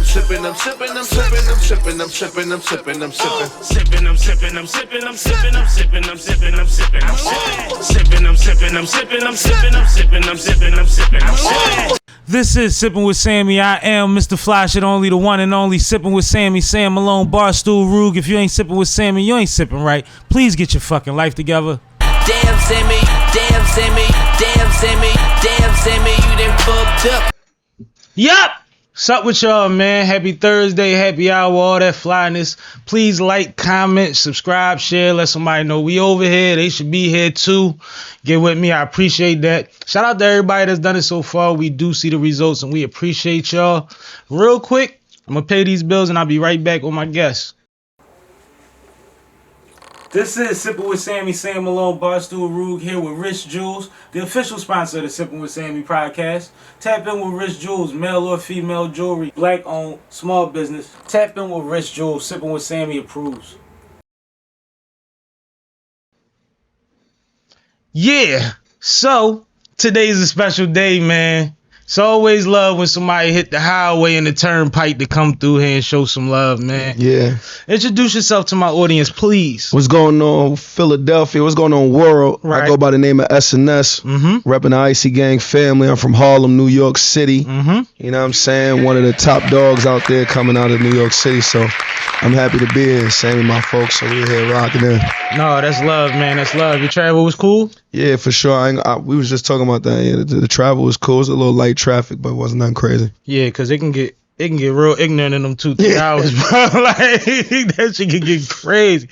sipping, I'm sipping, I'm sipping, I'm sipping, I'm sipping, I'm sipping, I'm sipping. Sipping, I'm sipping, I'm sipping, I'm sipping, I'm sipping, I'm sipping, I'm sipping, I'm sipping. Sipping, I'm sipping, I'm sipping, I'm sipping, I'm sipping, I'm sipping, I'm sipping, I'm sipping. This is Sipping with Sammie. I am Mr. Fly Shit Only, the one and only Sipping with Sammie, Sam Malone, Barstool, Rug. If you ain't sipping with Sammie, you ain't sipping right. Please get your fucking life together. Damn Sammie, damn Sammie, damn Sammie, damn Sammie, you done fucked up. Yup! What's up with y'all, man? Happy Thursday, happy hour, all that flyness. Please like, comment, subscribe, share, let somebody know we over here. They should be here too. Get with me. I appreciate that. Shout out to everybody that's done it so far. We do see the results and we appreciate y'all. Real quick, I'm going to pay these bills and I'll be right back with my guests. This is Sipping with Sammie, Sam Malone, Barstool, Rug, here with Rich Jewels, the official sponsor of the Sipping with Sammie podcast. Tap in with Rich Jewels, male or female jewelry, black owned, small business. Tap in with Rich Jewels, Sipping with Sammie approves. Yeah, so today's a special day, man. It's always love when somebody hit the highway and the turnpike to come through here and show some love, man. Yeah. Introduce yourself to my audience, please. What's going on, Philadelphia? What's going on, world? Right. I go by the name of SNS, repping the Icy Gang family. I'm from Harlem, New York City. You know what I'm saying? One of the top dogs out there coming out of New York City. So I'm happy to be here. Same with my folks. So we're here rocking in. No, that's love, man. That's love. Your travel was cool? Yeah, for sure. We was just talking about that. Yeah, the travel was cool. It was a little light traffic, but it wasn't nothing crazy. Yeah, because it can get real ignorant in them 2-3 hours, bro. Like, that shit can get crazy.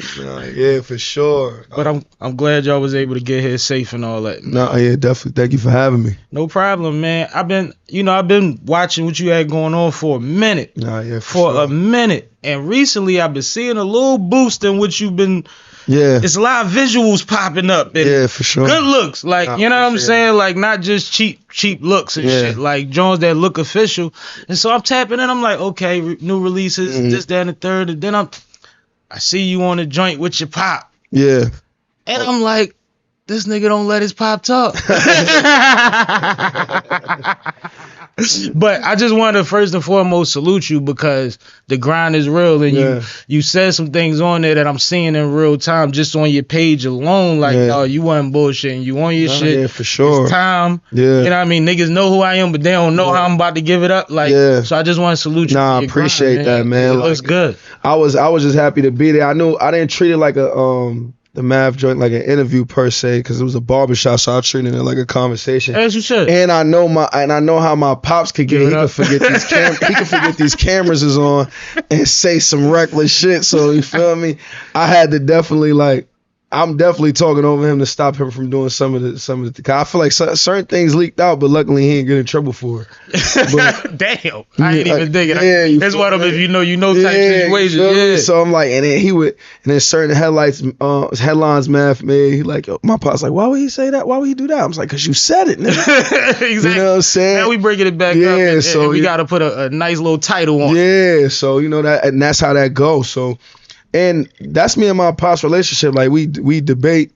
Yeah, for sure. But I'm glad y'all was able to get here safe and all that. No, yeah, definitely. Thank you for having me. No problem, man. I've been watching what you had going on for a minute. Nah, yeah, for sure. a minute. And recently I've been seeing a little boost in what you've been. Yeah. It's a lot of visuals popping up. And yeah, for sure. Good looks. Like, you know what I'm saying? Like, not just cheap looks and shit. Like, Jones that look official. And so I'm tapping in. I'm like, okay, new releases, this, that, and the third. And then I see you on the joint with your pop. Yeah. And I'm like, this nigga don't let his pop talk. But I just wanted to first and foremost salute you because the grind is real and you said some things on there that I'm seeing in real time just on your page alone. Like, oh, you wasn't bullshitting. You on your shit. Yeah, for sure. It's time. Yeah. You know what I mean? Niggas know who I am, but they don't know how I'm about to give it up. Like, so I just want to salute you. Nah, I appreciate that, man. It looks good. I was just happy to be there. I knew I didn't treat it like the math joint like an interview per se because it was a barbershop, so I treated it like a conversation. As you should. And I know how my pops could get. He could forget these cameras is on and say some reckless shit. So you feel me? I had to definitely I'm definitely talking over him to stop him from doing some of the. I feel like certain things leaked out, but luckily he ain't get in trouble for it. But, damn, I ain't even thinking. Yeah, that's one of them. If you know type situations. Yeah. So I'm like, and then certain headlines math made. He like, yo, my pop's like, why would he say that? Why would he do that? I was like, cause you said it. Exactly. You know what I'm saying? Now we breaking it back up. And, so we got to put a nice little title on. Yeah. So you know that, and that's how that goes. So. And that's me and my pops relationship. Like we debate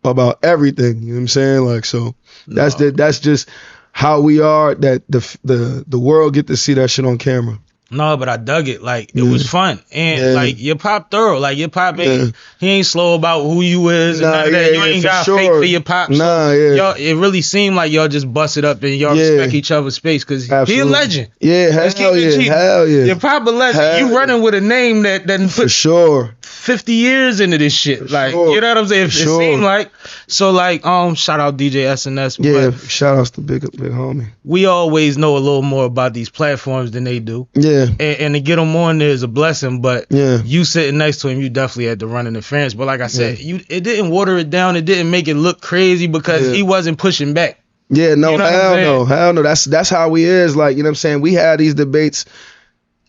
about everything. You know what I'm saying? Like so that's just how we are. That the world get to see that shit on camera. No, but I dug it. Like it was fun, and like your pop thorough. Like your pop, he ain't slow about who you is. And none of that. You ain't got fake for your pop. Nah, y'all, it really seemed like y'all just busted up and y'all respect each other's space because he a legend. Yeah, hell yeah. Your pop a legend. You running with a name that put for sure 50 years into this shit. Like you know what I'm saying? It seemed like so. Like shout out DJ SNS. Yeah, shout outs to big homie. We always know a little more about these platforms than they do. Yeah. And to get him on there is a blessing, but you sitting next to him, you definitely had to run interference. But like I said, it didn't water it down. It didn't make it look crazy because he wasn't pushing back. Yeah, no, hell no. That's how we is. Like, you know what I'm saying? We had these debates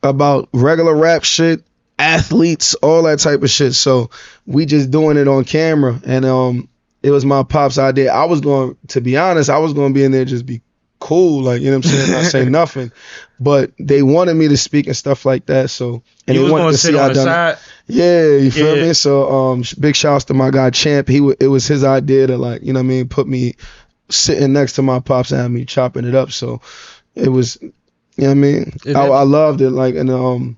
about regular rap shit, athletes, all that type of shit. So we just doing it on camera. And it was my pop's idea. To be honest, I was going to be in there just be cool, like, you know what I'm saying, not say nothing, but they wanted me to speak and stuff like that. So and you they was wanted gonna to sit see on the side. Yeah, you feel me? So big shouts to my guy Champ. It was his idea to, like, you know what I mean, put me sitting next to my pops and have me chopping it up. So it was You know what I mean? Is I that- loved it. Like, and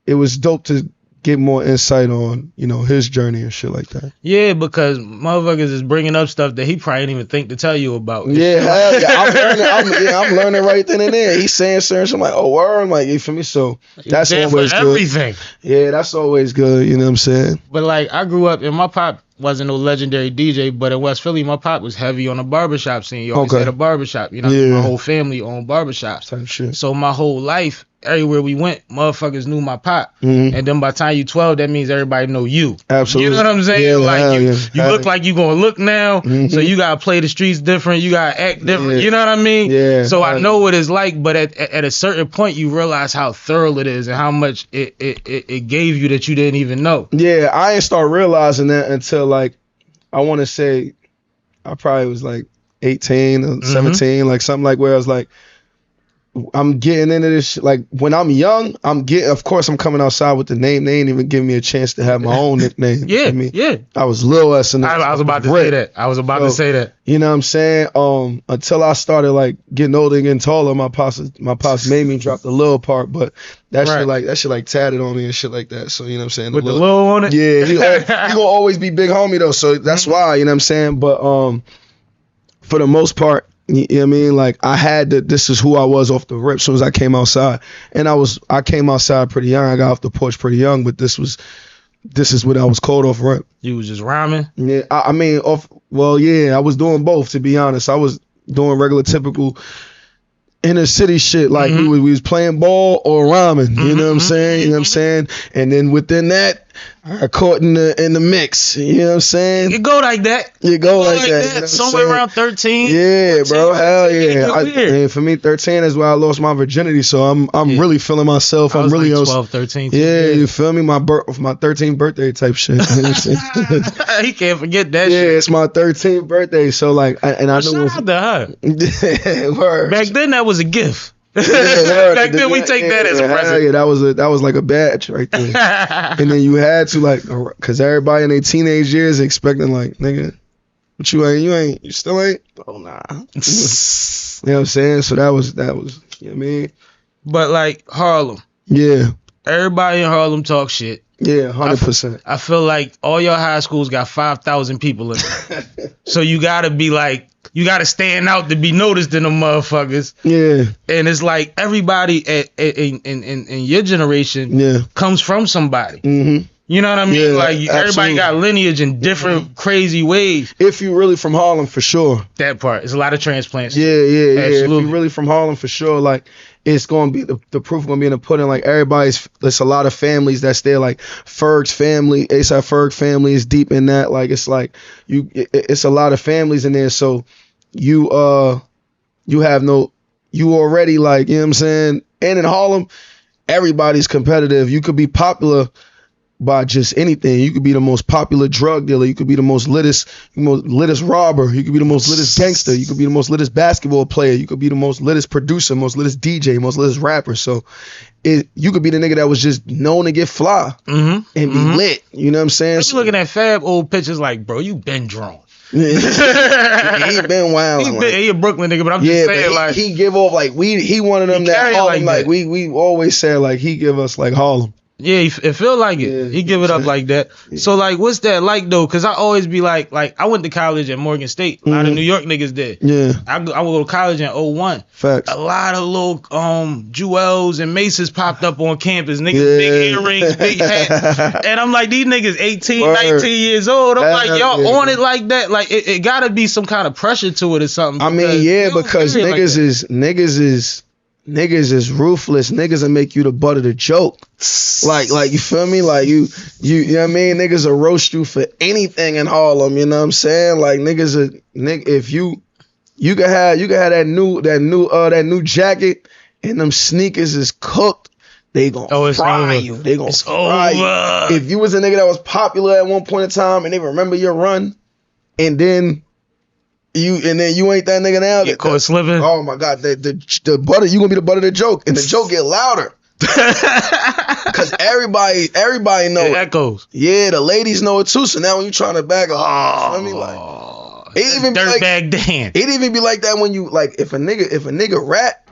it was dope to get more insight on, you know, his journey and shit like that. Yeah, because motherfuckers is bringing up stuff that he probably didn't even think to tell you about. Yeah, hell yeah. I'm learning right then and there. He's saying certain shit. I'm like, oh, word. I'm like, you feel me? So that's There always for good. everything. Yeah, that's always good. You know what I'm saying? But like, I grew up and my pop wasn't no legendary DJ, but in West Philly, my pop was heavy on the barbershop scene. You always Okay. had a barbershop. You know, Yeah. my whole family owned barbershops. Type shit. So my whole life, everywhere we went, motherfuckers knew my pop. Mhm. And then by the time you 12, that means everybody know you. Absolutely. You know what I'm saying? Yeah, like hell you, yeah. you Hell look yeah. like you gonna look now, Mhm. so you gotta play the streets different. You gotta act different. Yeah. You know what I mean? Yeah. So I Hell know what it's like, but at a certain point, you realize how thorough it is and how much it gave you that you didn't even know. Yeah, I ain't start realizing that until like, I want to say I probably was like 18 or 17, like something like where I was like, I'm getting into this shit. Like when I'm young, of course I'm coming outside with the name. They ain't even giving me a chance to have my own nickname. Yeah, I mean, yeah. I was Lil SNS. I was about to say that. I was about to say that. You know what I'm saying? Until I started like getting older and getting taller, my pops made me drop the Lil part, but that shit like tatted on me and shit like that. So you know what I'm saying? With the Lil on it? Yeah, he gonna always be big homie though. So that's why, you know what I'm saying? But for the most part, you know what I mean? Like I had this is who I was off the rip as soon as I came outside. And I came outside pretty young. I got off the porch pretty young, but this is what I was called off rip. You was just rhyming? Yeah, I mean I was doing both, to be honest. I was doing regular typical inner city shit, like we was playing ball or rhyming, you know what I'm saying? You know what I'm saying? And then within that, I caught in the mix, you know what I'm saying? It go like that. You go like that. You know what I'm Somewhere saying? around 13. Yeah, 14, bro. Hell it yeah. get weird. And for me, 13 is where I lost my virginity. So I'm really feeling myself. I I'm was really like 12, 13. Yeah, you feel me? My 13th birthday type shit. You know what I'm saying? He can't forget that Yeah, shit. it's my 13th birthday. So like, I knew Shout it was. out to her. Yeah, word. Back then, that was a gift. Yeah, word. Back then, we take that as a hell present. Yeah, that was like a badge right there. And then you had to like, cause everybody in their teenage years expecting like, nigga, what you still ain't? Oh nah. You know what I'm saying? So that was, you know what I mean? But like Harlem, Yeah. everybody in Harlem talk shit. Yeah, 100%. I feel like all your high schools got 5,000 people in it. So you gotta be like, you gotta stand out to be noticed in them motherfuckers. Yeah. And it's like everybody in your generation comes from somebody. Mm-hmm. You know what I mean? Yeah, like absolutely. everybody got lineage in different crazy ways. If you really from Harlem, for sure. That part. It's a lot of transplants. Yeah. If Absolutely. you really from Harlem, for sure, like it's gonna be the proof gonna be in the pudding. Like there's a lot of families that's there. Like Ferg's family, ASAP Ferg family is deep in that. Like it's like it's a lot of families in there. So you already like, you know what I'm saying. And in Harlem, everybody's competitive. You could be popular by just anything. You could be the most popular drug dealer. You could be the most littest robber. You could be the most littest gangster. You could be the most littest basketball player. You could be the most littest producer, most littest DJ, most littest rapper. So you could be the nigga that was just known to get fly and be lit. You know what I'm saying? You looking at Fab old pictures like, bro, you been drawn. He been wild. He a Brooklyn nigga, but I'm just saying, but like, he give off like he one of them that Harlem, like we always said like he give us like Harlem. Yeah, it feel like it. Yeah, he give it up like that. Yeah. So like, what's that like though? Cause I always be like I went to college at Morgan State. A lot of New York niggas did. Yeah. I would go to college in 01. Facts. A lot of little Jewels and Maces popped up on campus. Niggas big earrings, big hats. And I'm like, these niggas 18, 19 years old. I'm like, y'all on it like that? Like it gotta be some kind of pressure to it or something. I mean, because niggas is ruthless. Niggas will make you the butt of the joke. Like you feel me? Like you know what I mean? Niggas will roast you for anything in Harlem, you know what I'm saying? Like if you could have that new jacket and them sneakers is cooked, they gonna fry you. They gonna fry you. If you was a nigga that was popular at one point in time and they remember your run, and then you ain't that nigga now. Get caught slipping. Oh my God, the butter, you gonna be the butt of the joke, and the joke get louder. Cause everybody know it echoes. Yeah, the ladies know it too. So now when you trying to bag I mean, like it even be like dirtbag Dan. It even be like that when you like if a nigga rap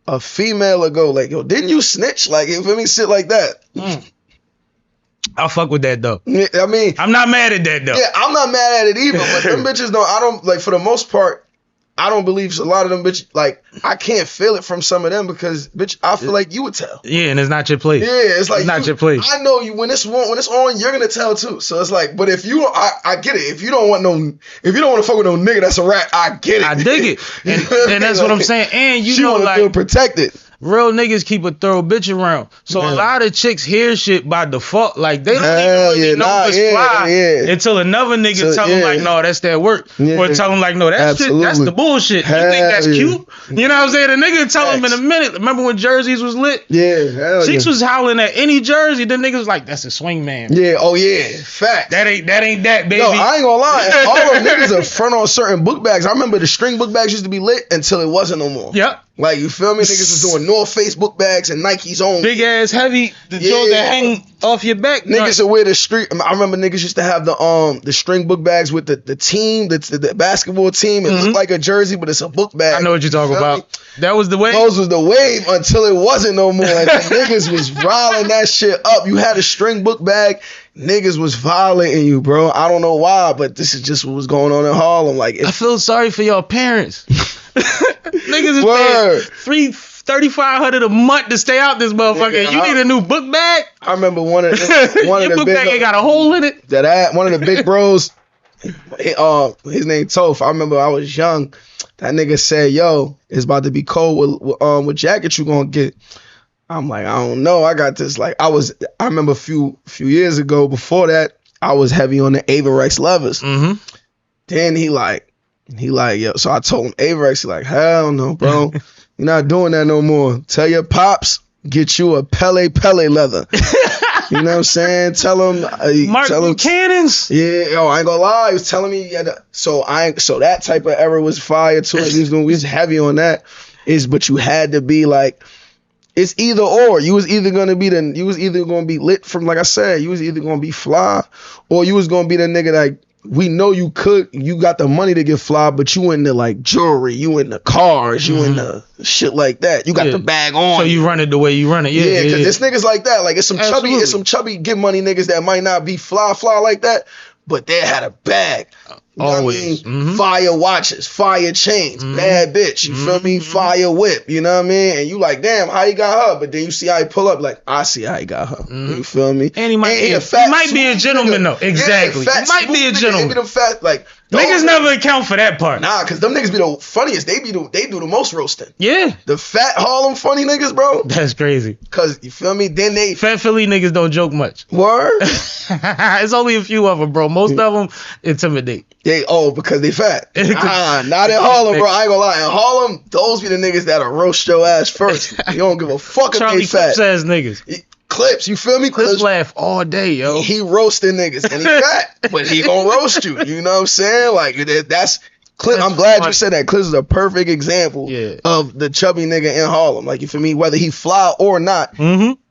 a female will go like, yo, didn't you snitch? Like, you feel me? Shit like that. I'll fuck with that though. I mean, I'm not mad at that though. Yeah, I'm not mad at it either. But them bitches don't. I don't like, for the most part, I don't believe a lot of them bitches. Like, I can't feel it from some of them because, bitch, I feel like you would tell. Yeah, and it's not your place. Yeah, it's like it's not your place. I know you when it's on, you're gonna tell too. So it's like, but if you, I get it. If you don't want to fuck with no nigga that's a rat, I get it. I dig it, and that's what I'm saying. And you she know, wanna like, feel protected. real niggas keep a thorough bitch around. So a lot of chicks hear shit by default. Like, they don't even really know it's fly until another nigga tell them, like, no, that's that work. Or tell them, like, no, that shit, that's the bullshit. You think that's cute? You know what I'm saying? The nigga tell them in a minute. Remember when jerseys was lit? Yeah, Chicks was howling at any jersey. Then niggas was like, that's a swing man. Yeah, oh yeah, fact. That ain't that, baby. No, I ain't gonna lie. All them niggas are front on certain book bags. I remember the string book bags used to be lit until it wasn't no more. Yep. Like, you feel me? Niggas was doing North Face book bags and Nike's own. Big ass heavy, the joint that hang off your back. Niggas would wear the street. I remember niggas used to have the string book bags with the team, the basketball team. It looked like a jersey, but it's a book bag. I know what you're talking about. That was the wave. Those was the wave until it wasn't no more. And niggas was riling that shit up. You had a string book bag, niggas was violating you, bro. I don't know why, but this is just what was going on in Harlem. Like, I feel sorry for your parents. Niggas is paying $3,500 a month to stay out this motherfucker. Yeah, you need a new book bag? I remember one of the book big, bag ain't got a hole in it. One of the big bros, his name Toph. I remember I was young. That nigga said, yo, it's about to be cold. What jacket you gonna get? I'm like, I don't know. I got this. Like, I remember a few years ago, before that, I was heavy on the Averex leathers. Then he like, yo. So I told him Averex. He like, hell no, bro. You're not doing that no more. Tell your pops, get you a Pele leather. You know what I'm saying? Tell him. Mark Buchanan's. Yeah, yo, I ain't gonna lie. He was telling me. So that type of era was fire too. Like, we was heavy on that. But you had to be like, it's either or. You was either gonna be lit from, like I said, you was either gonna be fly, or you was gonna be the nigga like, we know you got the money to get fly, but you into like jewelry, you into cars, you into shit like that. You got the bag on. So you run it the way you run it. Yeah, because it's niggas like that. Like, it's some chubby get money niggas that might not be fly like that, but they had a bag. You Always. Know what I mean? Fire watches, fire chains, bad bitch. You feel me? Fire whip. You know what I mean? And you like, damn, how you got her? But then you see how he pull up, like, I see how he got her. You feel me? And he might be a gentleman though. Exactly. He might be a gentleman. Niggas never account for that part. Nah, because them niggas be the funniest. They do the most roasting. Yeah. The fat Harlem funny niggas, bro. That's crazy. Cause you feel me? Then they fat Philly niggas don't joke much. Word? It's only a few of them, bro. Most of them intimidate. Because they fat. Not in Harlem, bro. I ain't gonna lie. In Harlem, those be the niggas that'll roast your ass first. You don't give a fuck if they fat. Clips ass niggas. Clips, you feel me? Clips laugh all day, yo. He roasting niggas and he fat, but he gonna roast you. You know what I'm saying? Like, that's Clip. I'm glad you said that. Clips is a perfect example of the chubby nigga in Harlem. Like, you feel me? Whether he fly or not,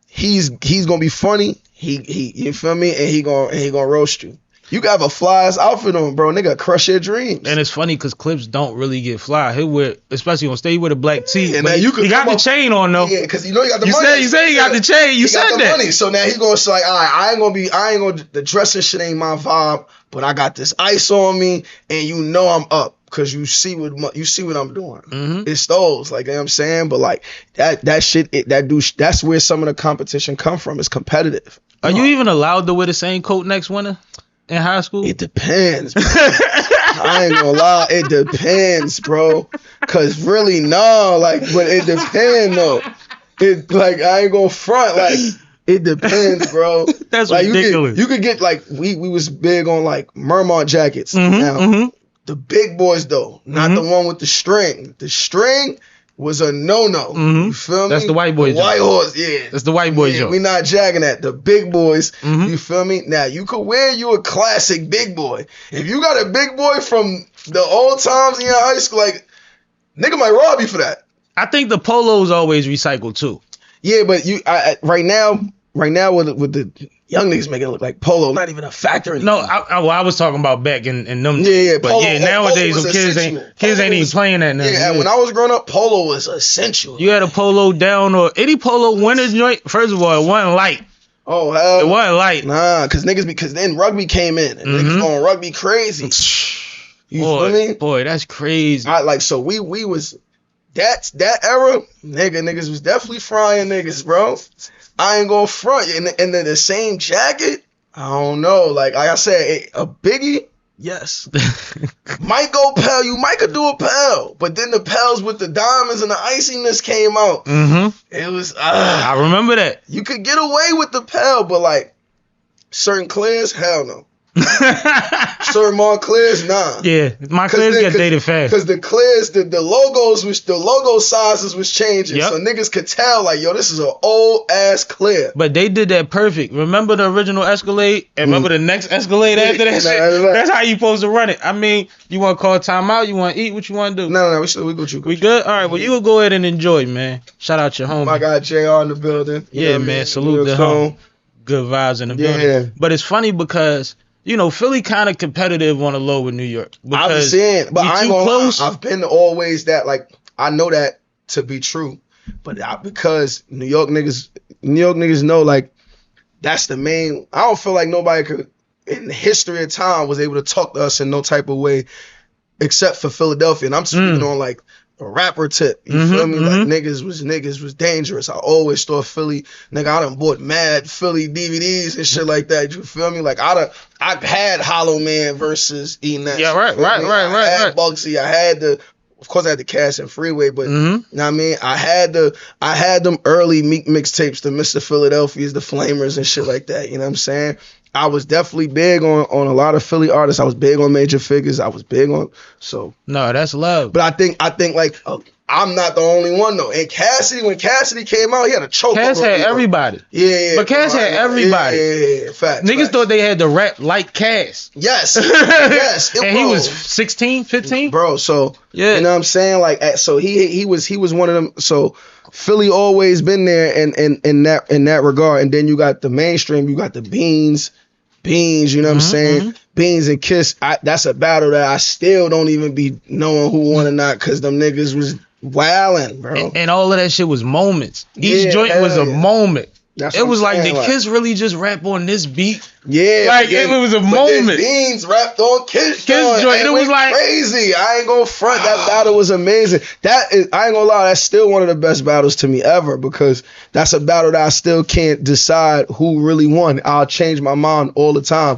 he's gonna be funny. He you feel me? And he gonna roast you. You got a fly ass outfit on, bro. Nigga, crush your dreams. And it's funny because Clips don't really get fly. He'll wear, especially on stage, with a black tee. And now you he got the chain on though. Yeah, because you know he got the money. You said he got the chain. You said got the that. Money. So now he gonna say, like, all right, I ain't gonna. The dressing shit ain't my vibe, but I got this ice on me, and you know I'm up. Cause you see what I'm doing. It's those, like, you know what I'm saying. But like that shit, that's where some of the competition come from. It's competitive. Are you even allowed to wear the same coat next winter in high school? It depends, bro. I ain't gonna lie, it depends, bro. Cause really, no, like, but it depends though. It, like, I ain't gonna front, like, it depends, bro. That's like, ridiculous. You could get, like, we was big on like Mermont jackets. Now the big boys though, not the one with the string. The string was a no-no. You feel me? That's the white boy joke. White horse, yeah. That's the white boy joke. We not jagging that. The big boys, you feel me? Now, you could wear you a classic big boy. If you got a big boy from the old times in your high school, like, nigga might rob you for that. I think the polos always recycle too. Yeah, but right now with the Young niggas make it look like polo, not even a factor No, anymore. I was talking about back in them. Yeah, but polo, yeah, nowadays polo them was kids essential. ain't Polo even was- playing that now. Yeah, when I was growing up, polo was essential. You had a polo down or any polo winter joint. First of all, it wasn't light. Oh hell, It wasn't light. nah, because then rugby came in and niggas going rugby crazy. You feel me? Boy, that's crazy. So we was that era, niggas was definitely frying niggas, bro. I ain't gonna front, and then the same jacket. I don't know, like I said, a Biggie, yes, might go Pell. You might could do a Pell, but then the Pells with the diamonds and the iciness came out. It was I remember that. you could get away with the Pell, but like certain clears, hell no. Certain Montclairs, nah. Yeah, my clears got dated fast. Because the clears, the logos, the logo sizes was changing, Yep. so niggas could tell like, yo, this is an old ass clear. But they did that perfect. Remember the original Escalade? And remember the next Escalade after that Nah, shit? nah. That's how you supposed to run it. I mean, you want to call timeout? You want to eat? What you want to do? No, we go you. We good? All right, well, you will go ahead and enjoy, man. Shout out your homie. My guy JR in the building. You know Yeah, what I man. mean? Salute the home. Good vibes in the building. Yeah. But it's funny because, you know, Philly kind of competitive on the low with New York. I've been Because saying, but we I ain't too gonna close. lie. I've been always that, like, I know that to be true, but because New York niggas know, like, that's the main. I don't feel like nobody could, in the history of time, was able to talk to us in no type of way, except for Philadelphia. And I'm speaking on like a rapper tip. You feel me? Like niggas was dangerous. I always thought Philly, nigga, I done bought mad Philly DVDs and shit like that. You feel me? Like I've had Hollow Man versus E-Net. Yeah, right. I had Bugsy. I had of course I had the Cash and Freeway, but you know what I mean? I had them early mixtapes, the Mr. Philadelphias, the Flamers and shit like that. You know what I'm saying? I was definitely big on a lot of Philly artists. I was big on Major Figures. I was big on No, that's love. but I think like I'm not the only one though. And Cassidy, when Cassidy came out, he had a choke. Cass had everybody. Yeah. But Cass had everybody. Yeah. Facts. Niggas thought they had to rap like Cass. Yes. Yes. And he was 16, 15? Bro, so Yeah. you know what I'm saying? Like so he was one of them. So Philly always been there in that regard. And then you got the mainstream, you got the Beans, you know what I'm saying? Beans and Kiss, that's a battle that I still don't even be knowing who won or not, because them niggas was wildin', bro. And all of that shit was moments. Each Yeah, joint was a yeah. moment. That's It what was I'm like, saying, did Kiss really just rap on this beat? Yeah, Like, it was a but moment. then Beans rapped on Kiss joint, and it was like crazy. I ain't gonna front. That battle was amazing. That is, I ain't gonna lie, that's still one of the best battles to me ever, because that's a battle that I still can't decide who really won. I'll change my mind all the time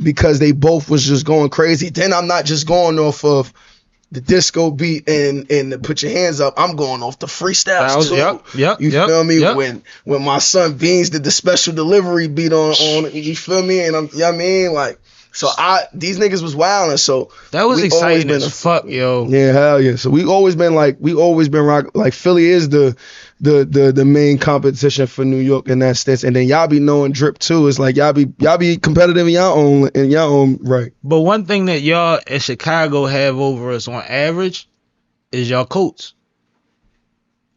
because they both was just going crazy. Then I'm not just going off of the disco beat and the put your hands up. I'm going off the freestyles too. Yep. You feel me? When my son Beans did the special delivery beat on you feel me? And you know what I mean? Like, so these niggas was wilding. So That was we always exciting been as fuck, yo. Yeah, hell yeah. So we always been rock, like Philly is the main competition for New York in that sense. And then y'all be knowing drip too. It's like y'all be competitive in y'all own right. But one thing that y'all in Chicago have over us on average is y'all coats.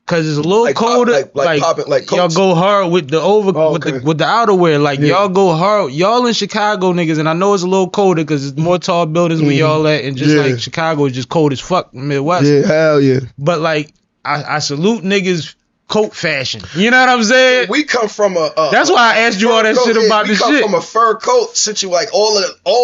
Cause it's a little Like colder. like popping, like y'all coats? go hard with the okay. with the outerwear. Like Yeah. y'all go hard. Y'all in Chicago niggas, and I know it's a little colder because it's more tall buildings where y'all at, and just Yeah. like Chicago is just cold as fuck in the Midwest. Yeah, hell yeah. But like I salute niggas coat fashion. You know what I'm saying? We come from a That's why I asked you all that fur shit coat. about we the come shit. from a fur coat situation. Like all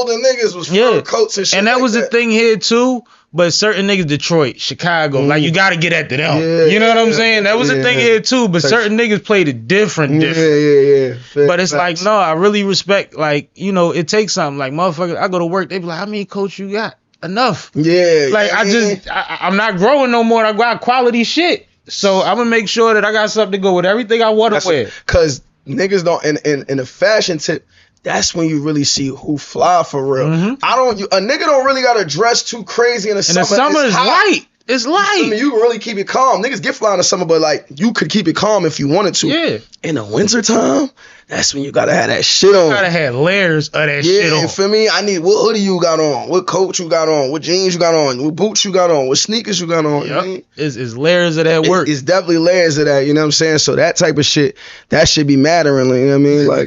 the niggas was fur coats and shit. And that like was the thing here too. But certain niggas, Detroit, Chicago, like you gotta get after them. Yeah, you know what I'm yeah, saying? That was the yeah. thing here too. But certain niggas played it different. Yeah. But it's like, no, I really respect, like, you know, it takes something. Like, motherfucker, I go to work, they be like, how many coats you got? Enough. Yeah. Like, I'm not growing no more. I got quality shit. So I'm gonna make sure that I got something to go with everything I want to wear. Cause niggas don't in the fashion tip. That's when you really see who fly for real. A nigga don't really gotta dress too crazy in the summer. And the summer is hot. light. It's light. I mean, you can really keep it calm. Niggas get fly in the summer, but like you could keep it calm if you wanted to. Yeah. In the wintertime, That's when you gotta have that shit on. You gotta have layers of that shit on. You feel me? I need what hoodie you got on, what coat you got on, what jeans you got on, what boots you got on, what sneakers you got on. Yep. You know? It's layers of that work. It's definitely layers of that, you know what I'm saying? So that type of shit, that should be mattering, you know what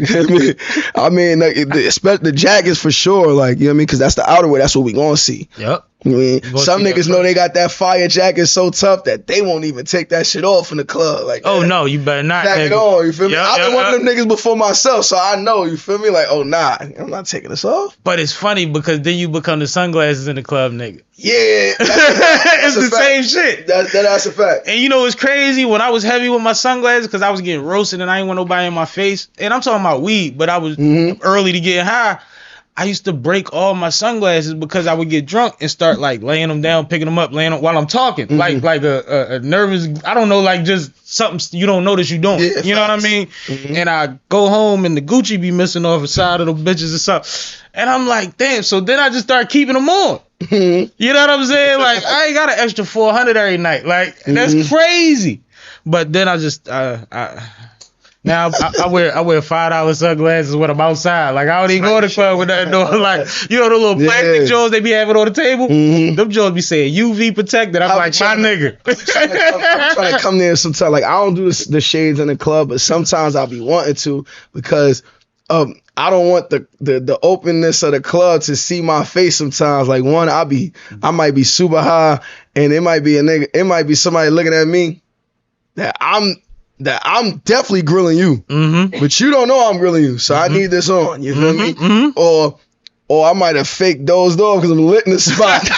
I mean? Like, especially the jackets for sure, like, you know what I mean? Because that's the outerwear, that's what we gonna see. Yep. I mean, some niggas know they got that fire jacket so tough that they won't even take that shit off in the club. Like, Oh no, you better not. jacket on, you feel me? Yep, I've been yep, one of them niggas before myself, so I know, you feel me? Like, oh nah, I'm not taking this off. But it's funny because then you become the sunglasses in the club nigga. Yeah, It's the same shit. That's a fact. And you know what's crazy? When I was heavy with my sunglasses, because I was getting roasted and I didn't want nobody in my face. And I'm talking about weed, but I was early to get high. I used to break all my sunglasses because I would get drunk and start like laying them down, picking them up, laying them while I'm talking, like a nervous. I don't know, like just something you don't notice you doing. Yeah, you know what I mean? And I go home and the Gucci be missing off the side of the bitches or something, and I'm like, damn. So then I just start keeping them on. You know what I'm saying? Like I ain't got an extra 400 every night. Like that's crazy. But then I just now I wear $5 sunglasses when I'm outside. Like I don't even go to the club with nothing on. Like you know the little plastic jaws they be having on the table. Them jaws be saying UV protected. I'm like my nigga. I'm trying to come there sometimes. Like I don't do the shades in the club, but sometimes I'll be wanting to because I don't want the openness of the club to see my face sometimes. Like one, I might be super high and it might be a nigga, it might be somebody looking at me that I'm definitely grilling you, but you don't know I'm grilling you, so I need this on. You feel me? Or I might have faked dozed off because I'm lit in the spot.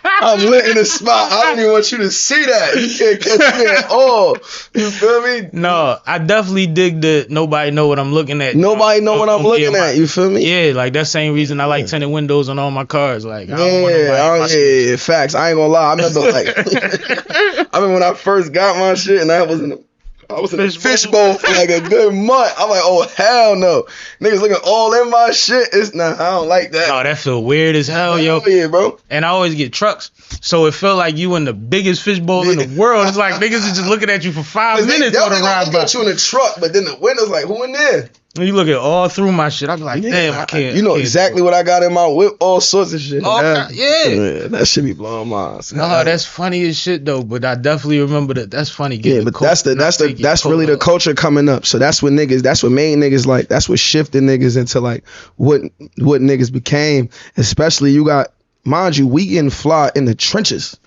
I'm lit in the spot. I don't even want you to see that. You can't catch me at all. You feel me? No, I definitely dig the nobody know what I'm looking at. Nobody know what I'm looking at. You feel me? Yeah, like that same reason I like tinted windows on all my cars. Like I don't want yeah, facts. I ain't gonna lie. I remember I remember when I first got my shit and I was in a fishbowl for like a good month. I'm like, oh hell no, niggas looking all in my shit. It's not. I don't like that. Oh, that feel weird as hell, yo. Yeah, bro. And I always get trucks, so it felt like you in the biggest fishbowl in the world. It's like niggas is just looking at you for 5 minutes on the ride by. You in the truck, but then the window's like, who in there? And you looking all through my shit. I'm like, damn, I can't. You know exactly what I got in my whip, all sorts of shit. Yeah, that shit be blowing my eyes. No, that's funny as shit though. But I definitely remember that. That's funny. Yeah, but that's really the culture coming up. So that's what main niggas like. That's what shifted niggas into like what niggas became. Especially you got, mind you, we getting fly in the trenches.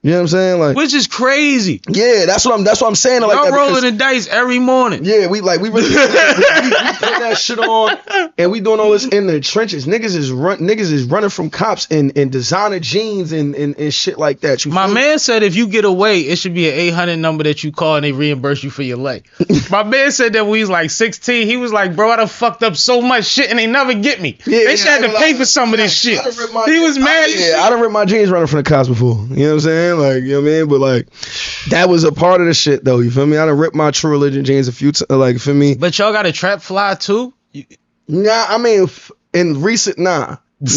You know what I'm saying? Like, which is crazy. Yeah, that's what I'm saying. Like, y'all rolling the dice every morning. Yeah, we really we put that shit on, and we doing all this in the trenches. Niggas is running from cops in designer jeans and shit like that. My man said if you get away, it should be an 800 number that you call and they reimburse you for your leg. My man said that when he was like 16, he was like, bro, I done fucked up so much shit and they never get me. Yeah, they should have to pay for some of this shit. He was mad. I done ripped my jeans running from the cops before. You know what I'm saying? Like, you know what I mean? But like, that was a part of the shit though. You feel me? I done ripped my True Religion jeans a few times. Like, you feel me? But y'all got a trap fly too? Nah, I mean, in recent, nah. We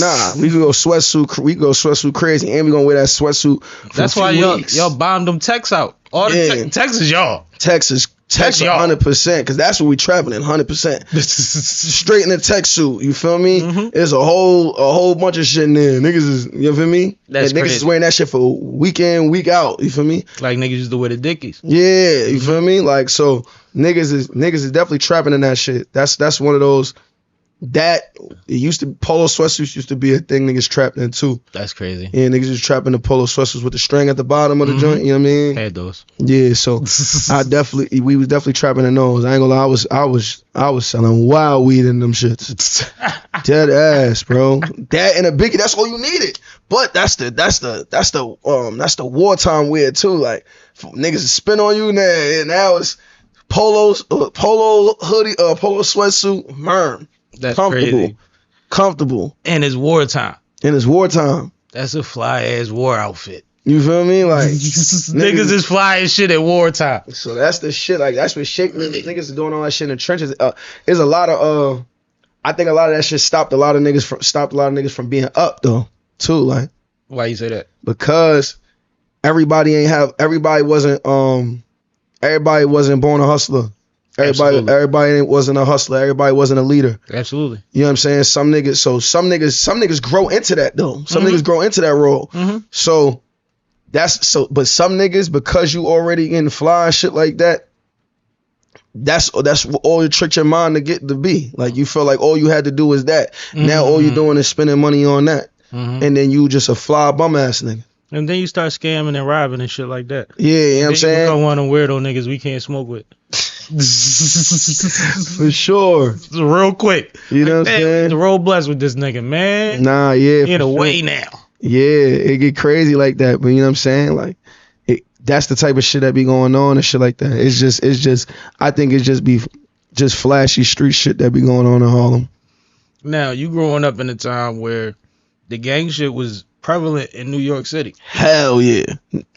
can go sweatsuit crazy, and we gonna wear that sweatsuit. That's why y'all bombed them techs out. All the Texas, y'all. Texas 100%, because that's what we traveling in, 100%. Straight in the tech suit, you feel me? There's a whole bunch of shit in there. Niggas is, you feel me? Niggas is wearing that shit for week in, week out, you feel me? Like niggas used to wear the Dickies. Yeah, you feel me? Like, so niggas is definitely trapping in that shit. That's one of those. That it used to, polo sweatsuits used to be a thing niggas trapped in too. That's crazy. Yeah, niggas just trapping the polo sweatsuits with the string at the bottom of the joint. You know what I mean? Had those. Yeah, so we was definitely trapping in those. I ain't gonna lie, I was selling wild weed in them shits. Dead ass, bro. That and a biggie, that's all you needed. But that's the wartime wear too. Like niggas spin on you now it's polo hoodie, polo sweatsuit, merm. That's crazy. Comfortable. And it's wartime. That's a fly ass war outfit. You feel me? Like niggas is fly as shit at wartime. So that's the shit. Like that's what niggas is doing all that shit in the trenches. There's a lot of I think a lot of that shit stopped a lot of niggas from being up though too. Like, why you say that? Because everybody wasn't born a hustler. Absolutely. Everybody wasn't a hustler. Everybody wasn't a leader. Absolutely. You know what I'm saying? Some niggas grow into that though. Some niggas grow into that role. So but some niggas, because you already getting fly and shit like that, that's all you trick your mind to get to be. Like you feel like all you had to do is that. Now all you're doing is spending money on that. And then you just a fly bum ass nigga. And then you start scamming and robbing and shit like that. Yeah, you know what I'm saying? You become one of them weirdo niggas we can't smoke with. For sure. Real quick. You know what I'm saying? The road blessed with this nigga, man. Nah, yeah. Get for away sure. now. Yeah, it get crazy like that. But you know what I'm saying? Like, that's the type of shit that be going on and shit like that. It's just, I think it's just flashy street shit that be going on in Harlem. Now, you growing up in a time where the gang shit was prevalent in New York City. Hell yeah.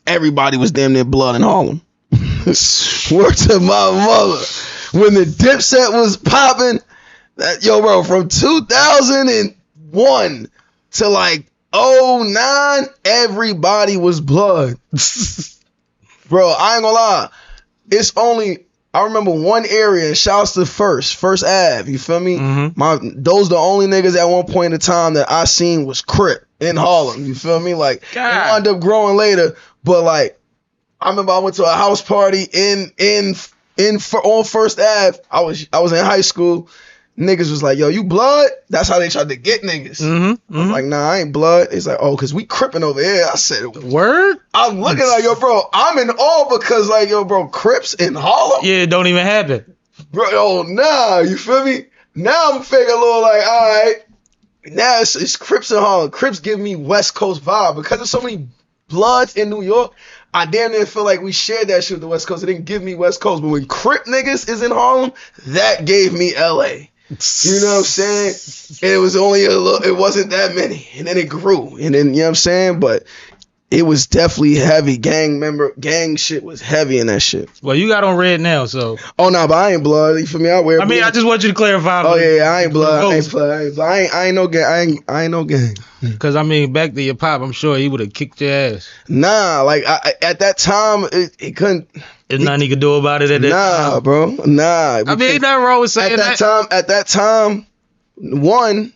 Everybody was damn near blood in Harlem. Word to my mother. When the Dipset was popping, bro, from 2001 to like 2009, everybody was blood. Bro, I ain't gonna lie. I remember one area, and shouts to First Ave, you feel me? Those the only niggas at one point in time that I seen was Crip in Harlem, you feel me? Like, it wound up growing later, but like, I remember I went to a house party on First Ave. I was in high school. Niggas was like, yo, you blood? That's how they tried to get niggas. I was like, nah, I ain't blood. It's like, oh, cause we crippin' over here. I said, word? I'm looking like, yo, bro, I'm in awe because like, yo, bro, Crips in Harlem? Yeah, it don't even happen. Bro, oh, nah, you feel me? Now I'm feeling a little like, all right. Now it's Crips in Harlem. Crips give me West Coast vibe because there's so many bloods in New York. I damn near feel like we shared that shit with the West Coast. It didn't give me West Coast. But when Crip niggas is in Harlem, that gave me LA. You know what I'm saying? And it was only it wasn't that many. And then it grew. And then, you know what I'm saying? But it was definitely heavy. Gang shit was heavy in that shit. Well, you got on red now, so. Oh, no, but I ain't blood. You feel me? I just want you to clarify. Oh, yeah, I ain't blood. I ain't no gang. I ain't no gang. Because, I mean, back to your pop, I'm sure he would have kicked your ass. Nah, like, at that time, it couldn't. There's nothing he could do about it at that time. Nah, bro. Nah. I mean, ain't nothing wrong with saying that. At that time, one,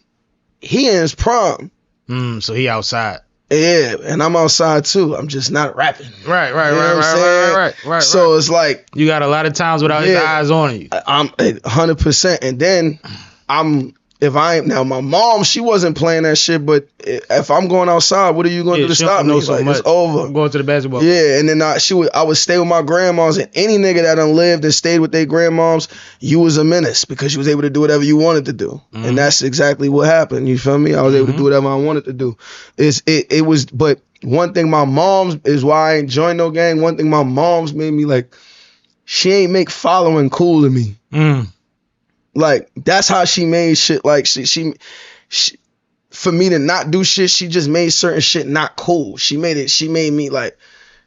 he in his prime. So he outside. Yeah, and I'm outside too. I'm just not rapping. Right. So it's like you got a lot of times without his eyes on you. I'm 100%, and then my mom, she wasn't playing that shit. But if I'm going outside, what are you going to do to stop me? So like, it's over. I'm going to the basketball. Yeah, and then I would stay with my grandmas, and any nigga that done lived and stayed with their grandmoms, you was a menace because you was able to do whatever you wanted to do, and that's exactly what happened. You feel me? I was able to do whatever I wanted to do. But one thing my mom's is why I ain't joined no gang. One thing my mom's made me like, she ain't make following cool to me. Like, that's how she made shit. Like, she for me to not do shit, she just made certain shit not cool. She made me like,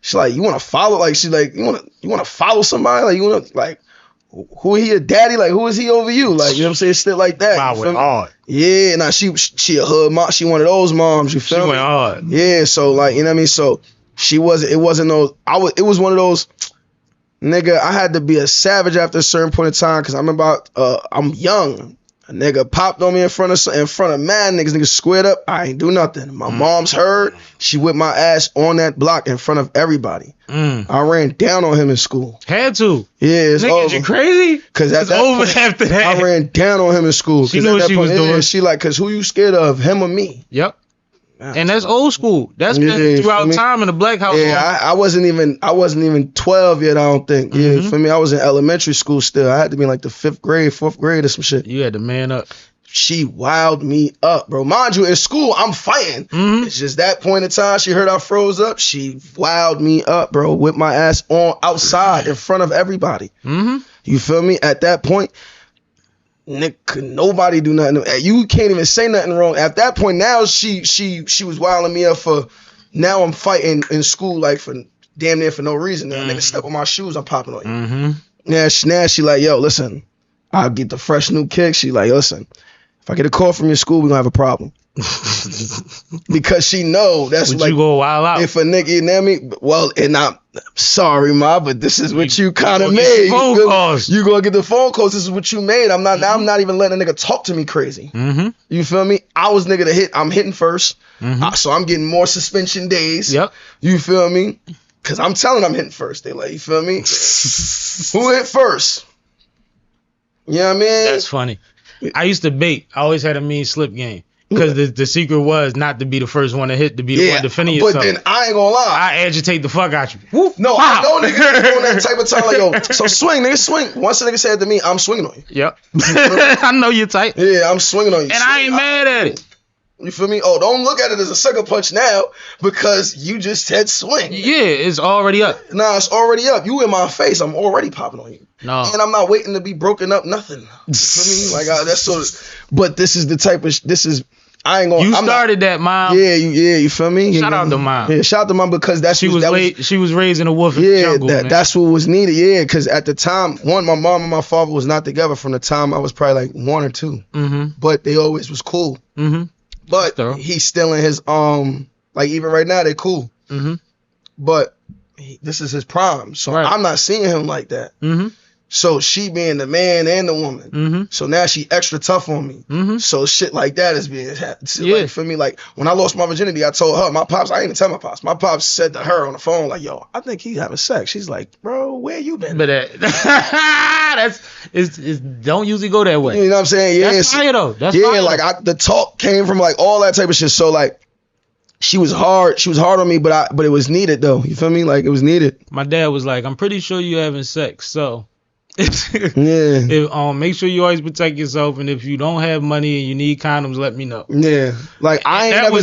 she's like, you want to follow? Like, she's like, you want to follow somebody? Like, you want to, like, who he a daddy? Like, who is he over you? Like, you know what I'm saying? Shit like that. Wow, went hard. Yeah, nah, she a hood mom. She one of those moms. You feel me? She went hard. Yeah, so like, you know what I mean? So it was one of those. Nigga, I had to be a savage after a certain point in time because I'm young. A nigga popped on me in front of mad niggas squared up. I ain't do nothing. My mom's heard. She whipped my ass on that block in front of everybody. I ran down on him in school. Had to. Yeah, it's nigga, over. You crazy? Because it's over after that. I ran down on him in school. She knew what she was doing. She like, because who you scared of, him or me? Yep. And that's old school. That's been throughout time in the black household. Yeah, I wasn't even 12 yet, I don't think. Yeah, for me, I was in elementary school still. I had to be in like the 5th grade, 4th grade or some shit. You had to man up. She wowed me up, bro. Mind you, in school, I'm fighting. It's just that point in time, she heard I froze up. She wowed me up, bro, with my ass on outside in front of everybody. You feel me? At that point, could nobody do nothing. You can't even say nothing wrong. At that point, now she was wilding me up for. Now I'm fighting in school like for damn near for no reason. Now nigga step on my shoes, I'm popping on you. Now she like, yo, listen, I'll get the fresh new kick. She like, listen, if I get a call from your school, we're gonna have a problem. Because she know that's But like you go wild out. if a nigga, you know what I mean? Well, and I'm sorry, ma, but this is what you kind of gonna made. get the phone calls. You gonna get the phone calls. This is what you made. I'm not even letting a nigga talk to me crazy. Mm-hmm. You feel me? I was nigga to hit. I'm hitting first, so I'm getting more suspension days. Yep. You feel me? Cause I'm telling them I'm hitting first. They like, you feel me? Who hit first? You know what I mean? That's funny. I used to bait. I always had a mean slip game. Because the secret was not to be the first one to hit, to be the one defending yourself. But then I ain't gonna lie. I agitate the fuck out you. Woo, No, pow. I know niggas doing that type of time. Like, yo, so swing, nigga, swing. Once a nigga said to me, I'm swinging on you. Yep. I know you're tight. Yeah, I'm swinging on you. And I ain't mad at it. You feel me? Oh, don't look at it as a sucker punch now because you just said swing. Yeah, it's already up. Nah, it's already up. You in my face. I'm already popping on you. No. And I'm not waiting to be broken up, nothing. You feel me? Like, that's sort of, but this is the type of, I ain't gonna. You I'm started that, Mom. Yeah, you feel me? Shout out to Mom. Yeah, shout out to Mom because She was raising a wolf in the jungle, man. That's what was needed. Yeah, because at the time, my mom and my father was not together from the time I was probably like 1 or 2. Mm-hmm. But they always was cool. Mm-hmm. But he's still in his like even right now they cool. Mm-hmm. But this is his prime, so I'm not seeing him like that. Mm-hmm. So she being the man and the woman. Mm-hmm. So now she extra tough on me. Mm-hmm. So shit like that is being like, for me. Like when I lost my virginity, I told her, my pops, I didn't even tell my pops. My pops said to her on the phone, like, yo, I think he's having sex. She's like, bro, where you been? But don't usually go that way. You know what I'm saying? Yeah. That's fire though. That's yeah, fire. like the talk came from like all that type of shit. So like she was hard on me, but it was needed though. You feel me? Like it was needed. My dad was like, I'm pretty sure you having sex, so yeah. Make sure you always protect yourself, and if you don't have money and you need condoms, let me know. Yeah, like I ain't never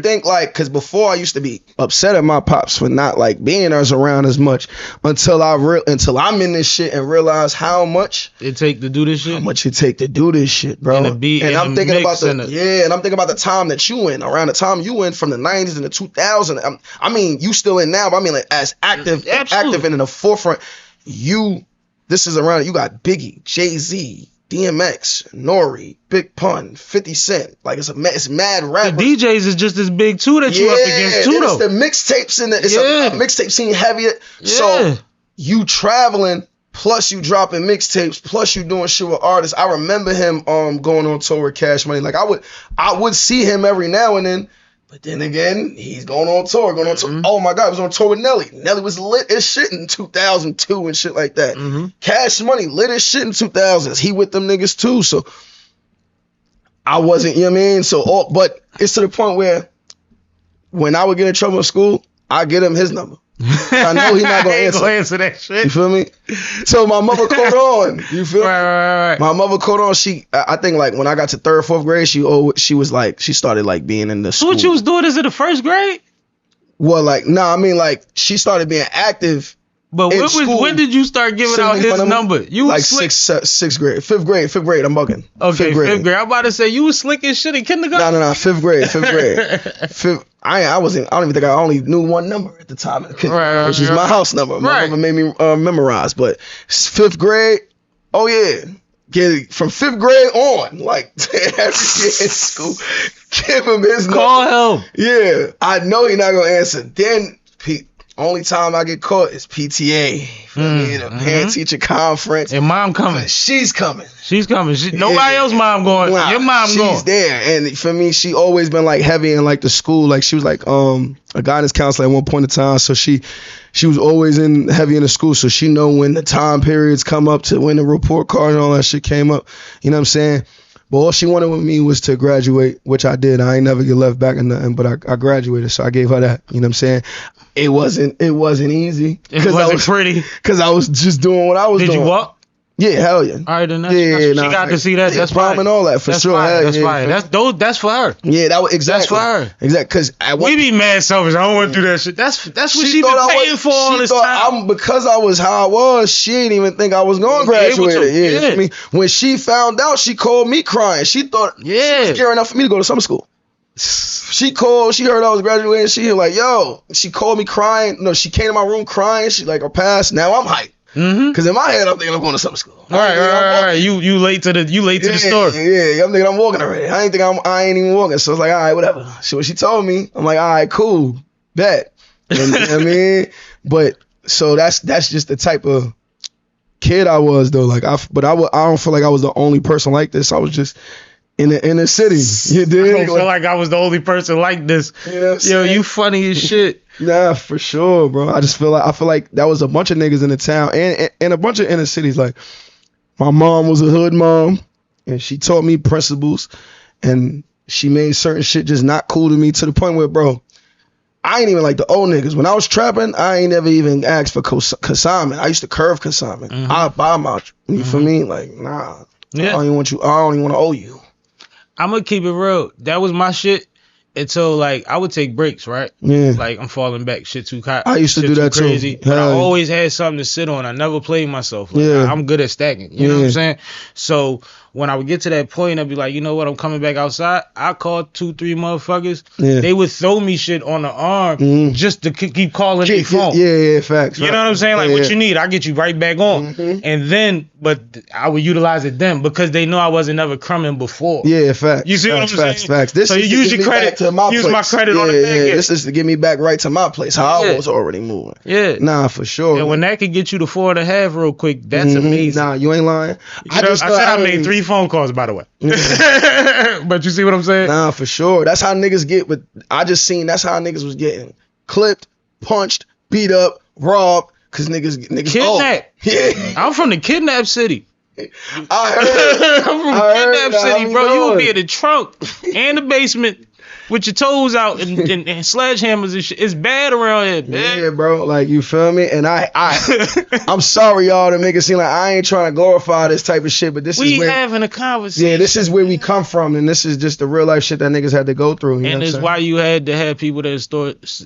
think like, because before I used to be upset at my pops for not like being us around as much until I'm in this shit and realize how much it take to do this shit. How much it take to do this shit, bro. And I'm thinking about the time that you in, around the time you in from the 90s and the 2000s. I mean, you still in now, but I mean like as active and in the forefront. This is around, you got Biggie, Jay-Z, DMX, Nori, Big Pun, 50 Cent. Like it's mad rap. The DJs is just as big too that you up against too though. It's the mixtapes a mixtape scene heavier. Yeah. So you traveling, plus you dropping mixtapes, plus you doing shit with artists. I remember him going on tour with Cash Money. Like I would see him every now and then. But then again, he's going on tour. Mm-hmm. Oh my God, he was on tour with Nelly. Nelly was lit as shit in 2002 and shit like that. Mm-hmm. Cash Money lit as shit in 2000s. He with them niggas too. So I wasn't, you know what I mean? So, but it's to the point where when I would get in trouble in school, I get him his number. I know he's not gonna answer that shit. You feel me? So my mother caught on. You feel me? Right. My mother caught on. I think like when I got to 3rd, 4th grade, she started like being in the school. So what you was doing is it the 1st grade? Well, like I mean like she started being active. But when did you start giving out his number? You like was slick. 6th grade, 5th grade. I'm bugging. Okay, 5th grade. I'm about to say you was slick as shit in kindergarten. No, 5th grade. I don't even think I only knew one number at the time, which is my house number. My mother made me memorize. But 5th grade, oh yeah, get it from 5th grade on, like every year in school, give him his number. Call him. Yeah, I know he's not gonna answer. Then only time I get caught is PTA. The parent teacher conference. And mom coming. She's coming. Nobody else mom going. Your mom going. She's there. And for me, she always been like heavy in like the school. Like she was like a guidance counselor at one point in time. So she was always heavy in the school. So she know when the time periods come up to when the report card and all that shit came up. You know what I'm saying? But all she wanted with me was to graduate, which I did. I ain't never get left back in nothing, but I graduated, so I gave her that. You know what I'm saying? It wasn't easy. It wasn't pretty. Because I was just doing what I was doing. Did you walk? Yeah, hell yeah. All right, then she got to see that. That's fine. And all that for sure. That's fine. That's for her. Yeah, that was exactly. That's for her. Exactly. Because we be mad selfish. I don't want to do that shit. That's what she been paying for all this time. Because I was how I was, she didn't even think I was going to graduate. Yeah. I mean, when she found out, she called me crying. She thought she was gearing up for me to go to summer school. She heard I was graduating. She was like, yo. She called me crying. No, she came to my room crying. She like, I passed. Now I'm hyped. Because in my head, I'm thinking I'm going to summer school. Right. You late to the story. Yeah, I'm thinking I'm walking already. I ain't even walking. So it's like, all right, whatever. So what she told me, I'm like, all right, cool, bet. You know what I mean? But so that's just the type of kid I was though. Like I don't feel like I was the only person like this. I was just in the city. You dig? I don't feel like I was the only person like this. You know Yo, you funny as shit. Nah, for sure, bro. I feel like that was a bunch of niggas in the town and a bunch of inner cities. Like my mom was a hood mom, and she taught me principles, and she made certain shit just not cool to me to the point where, bro, I ain't even like the old niggas. When I was trapping, I ain't never even asked for consignment. I used to curve consignment. I buy my, you feel me? Like, nah, I don't even want you. I don't even want to owe you. I'm gonna keep it real. That was my shit until like I would take breaks, right? Yeah. Like I'm falling back, shit too hot. I used to do that crazy. too. But I always had something to sit on. I never played myself. Like, Yeah. I'm good at stacking. You know what I'm saying? So when I would get to that point, I'd be like, you know what? I'm coming back outside. I called 2-3 motherfuckers. Yeah. They would throw me shit on the arm just to keep calling their phone. Yeah, facts. You know what I'm saying? Like, what you need, I get you right back on. And then, but I would utilize it then because they know I wasn't ever crumbing before. Yeah, facts. You see what I'm saying? Facts. This so you use your credit to my use place. my credit on the back end. This is to get me back right to my place. How I was already moving. Yeah. Nah, for sure. And when that could get you to 4.5 real quick, that's amazing. Nah, you ain't lying. I said I made 3 phone calls, by the way. But you see what I'm saying? Nah, for sure. That's how niggas get. But I just seen that's how niggas was getting clipped, punched, beat up, robbed. Cause niggas kidnapped. Yeah. I'm from the kidnap city. I heard. I'm from kidnap city, bro. You would be in the trunk and the basement with your toes out and sledgehammers and shit. It's bad around here, man. Yeah, bro. Like, you feel me? And I'm sorry, y'all, to make it seem like I ain't trying to glorify this type of shit, but this is where having a conversation. Yeah, this is where we come from, and this is just the real life shit that niggas had to go through. You know and what it's I'm why you had to have people that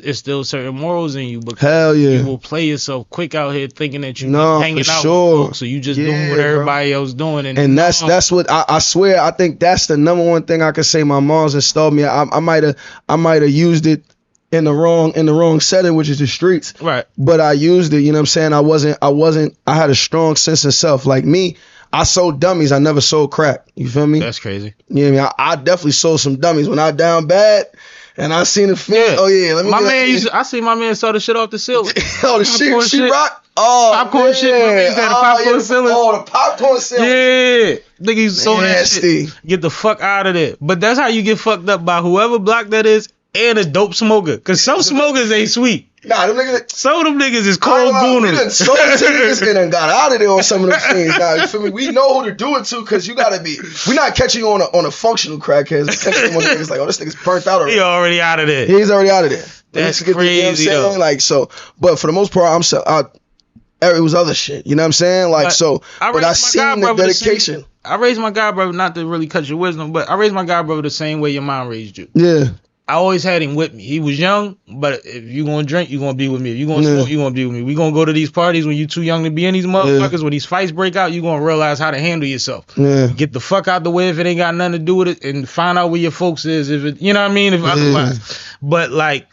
instill certain morals in you, because hell yeah, you will play yourself quick out here thinking that you hanging out sure. with folks, so you just doing what everybody else doing, and that's what I swear. I think that's the number one thing I could say my mom's installed me. I might have used it in the wrong setting, which is the streets. Right. But I used it, you know what I'm saying? I had a strong sense of self. Like me, I sold dummies. I never sold crack. You feel me? That's crazy. Yeah, I mean, I definitely sold some dummies when I down bad. And I seen the film. Yeah. Oh yeah, let me. I seen my man saw the shit off the ceiling. Oh, the shit rock. Oh, popcorn shit. Man. Had a popcorn ceiling. Oh, the popcorn ceiling. Yeah, niggas sold that shit. Get the fuck out of there. But that's how you get fucked up by whoever block that is and a dope smoker. Cause some smokers ain't sweet. Nah, them niggas. Some of them niggas is cold booners. We done sold to niggas and done got out of there on some of them things. Nah, you feel me? We know who to do it to, cause you gotta be. We're not catching you on a functional crackhead. We catching you on niggas like, oh, this nigga's burnt out already. He already out of there. He's already out of there. That's crazy though. Like so, but for the most part, it was other shit. You know what I'm saying? Like so, but I seen the dedication. I raised my god brother, not to really cut your wisdom, but I raised my god brother the same way your mom raised you. Yeah. I always had him with me. He was young, but if you gonna drink, you gonna be with me. If you gonna smoke, you gonna be with me. We gonna go to these parties when you too young to be in these motherfuckers. When these fights break out, you gonna realize how to handle yourself. Yeah. Get the fuck out the way if it ain't got nothing to do with it, and find out where your folks is. If it, you know what I mean. If otherwise, but like,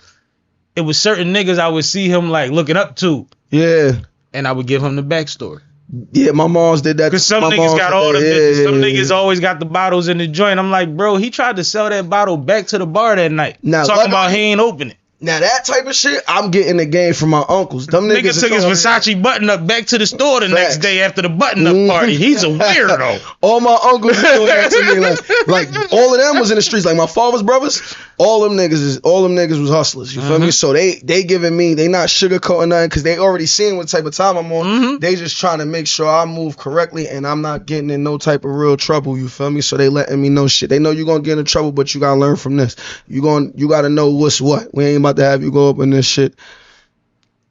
it was certain niggas I would see him like looking up to. Yeah. And I would give him the backstory. Yeah, my mom's did that. Cause some niggas got all the business. Some niggas always got the bottles in the joint. I'm like, bro, he tried to sell that bottle back to the bar that night. Now, talking about he ain't open it. Now that type of shit, I'm getting the game from my uncles. Them niggas took his Versace button up back to the store the next day after the button up party. He's a weirdo. All my uncles doing that to me. Like all of them was in the streets. Like my father's brothers, all them niggas was hustlers. You feel me? So they giving me, they not sugarcoating nothing because they already seen what type of time I'm on. They just trying to make sure I move correctly and I'm not getting in no type of real trouble. You feel me? So they letting me know shit. They know you gonna get in trouble, but you gotta learn from this. You gotta know what's what. We ain't about to have you go up in this shit.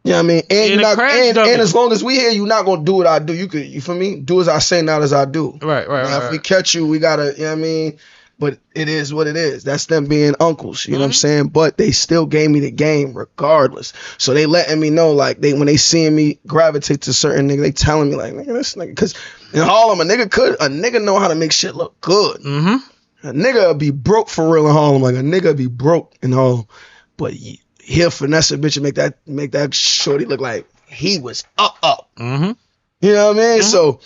You know what I mean? And as long as we here, you not gonna do what I do. You feel me? Do as I say, not as I do. Right. Now, if we catch you, we gotta, you know what I mean? But it is what it is. That's them being uncles. You know what I'm saying? But they still gave me the game regardless. So they letting me know, like, when they seeing me gravitate to certain niggas, they telling me, like, nigga, this nigga. Because in Harlem, a nigga know how to make shit look good. A nigga be broke for real in Harlem. Like, a nigga be broke in Harlem. But he'll finesse a bitch and make that shorty look like he was up. You know what I mean? So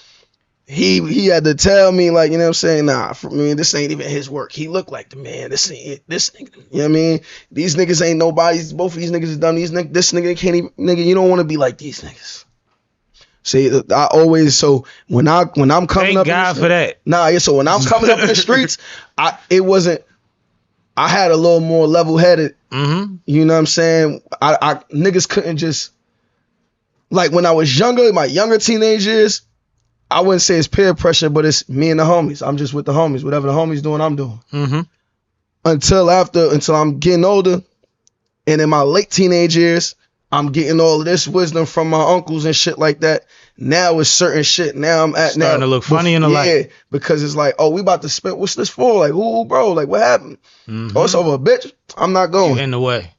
he had to tell me, like, you know what I'm saying? Nah, for me, this ain't even his work. He looked like the man. This ain't it. This nigga. You know what I mean? These niggas ain't nobody's. Both of these niggas is dumb. This nigga can't even, nigga, you don't want to be like these niggas. See, I always, so when I'm coming Thank up. God for that. Nah, yeah, so when I'm coming up in the streets, I had a little more level-headed. Mm-hmm. You know what I'm saying? I niggas couldn't just, like when I was younger, my younger teenage years, I wouldn't say it's peer pressure, but it's me and the homies. I'm just with the homies. Whatever the homies doing, I'm doing. Mm-hmm. Until I'm getting older, and in my late teenage years, I'm getting all of this wisdom from my uncles and shit like that. Now it's certain shit. Now I'm at Starting to look funny in the light. Yeah, because it's like, oh, we about to spend. What's this for? Like, ooh, bro, like what happened? Mm-hmm. Oh, it's over, bitch. I'm not going. You in the way.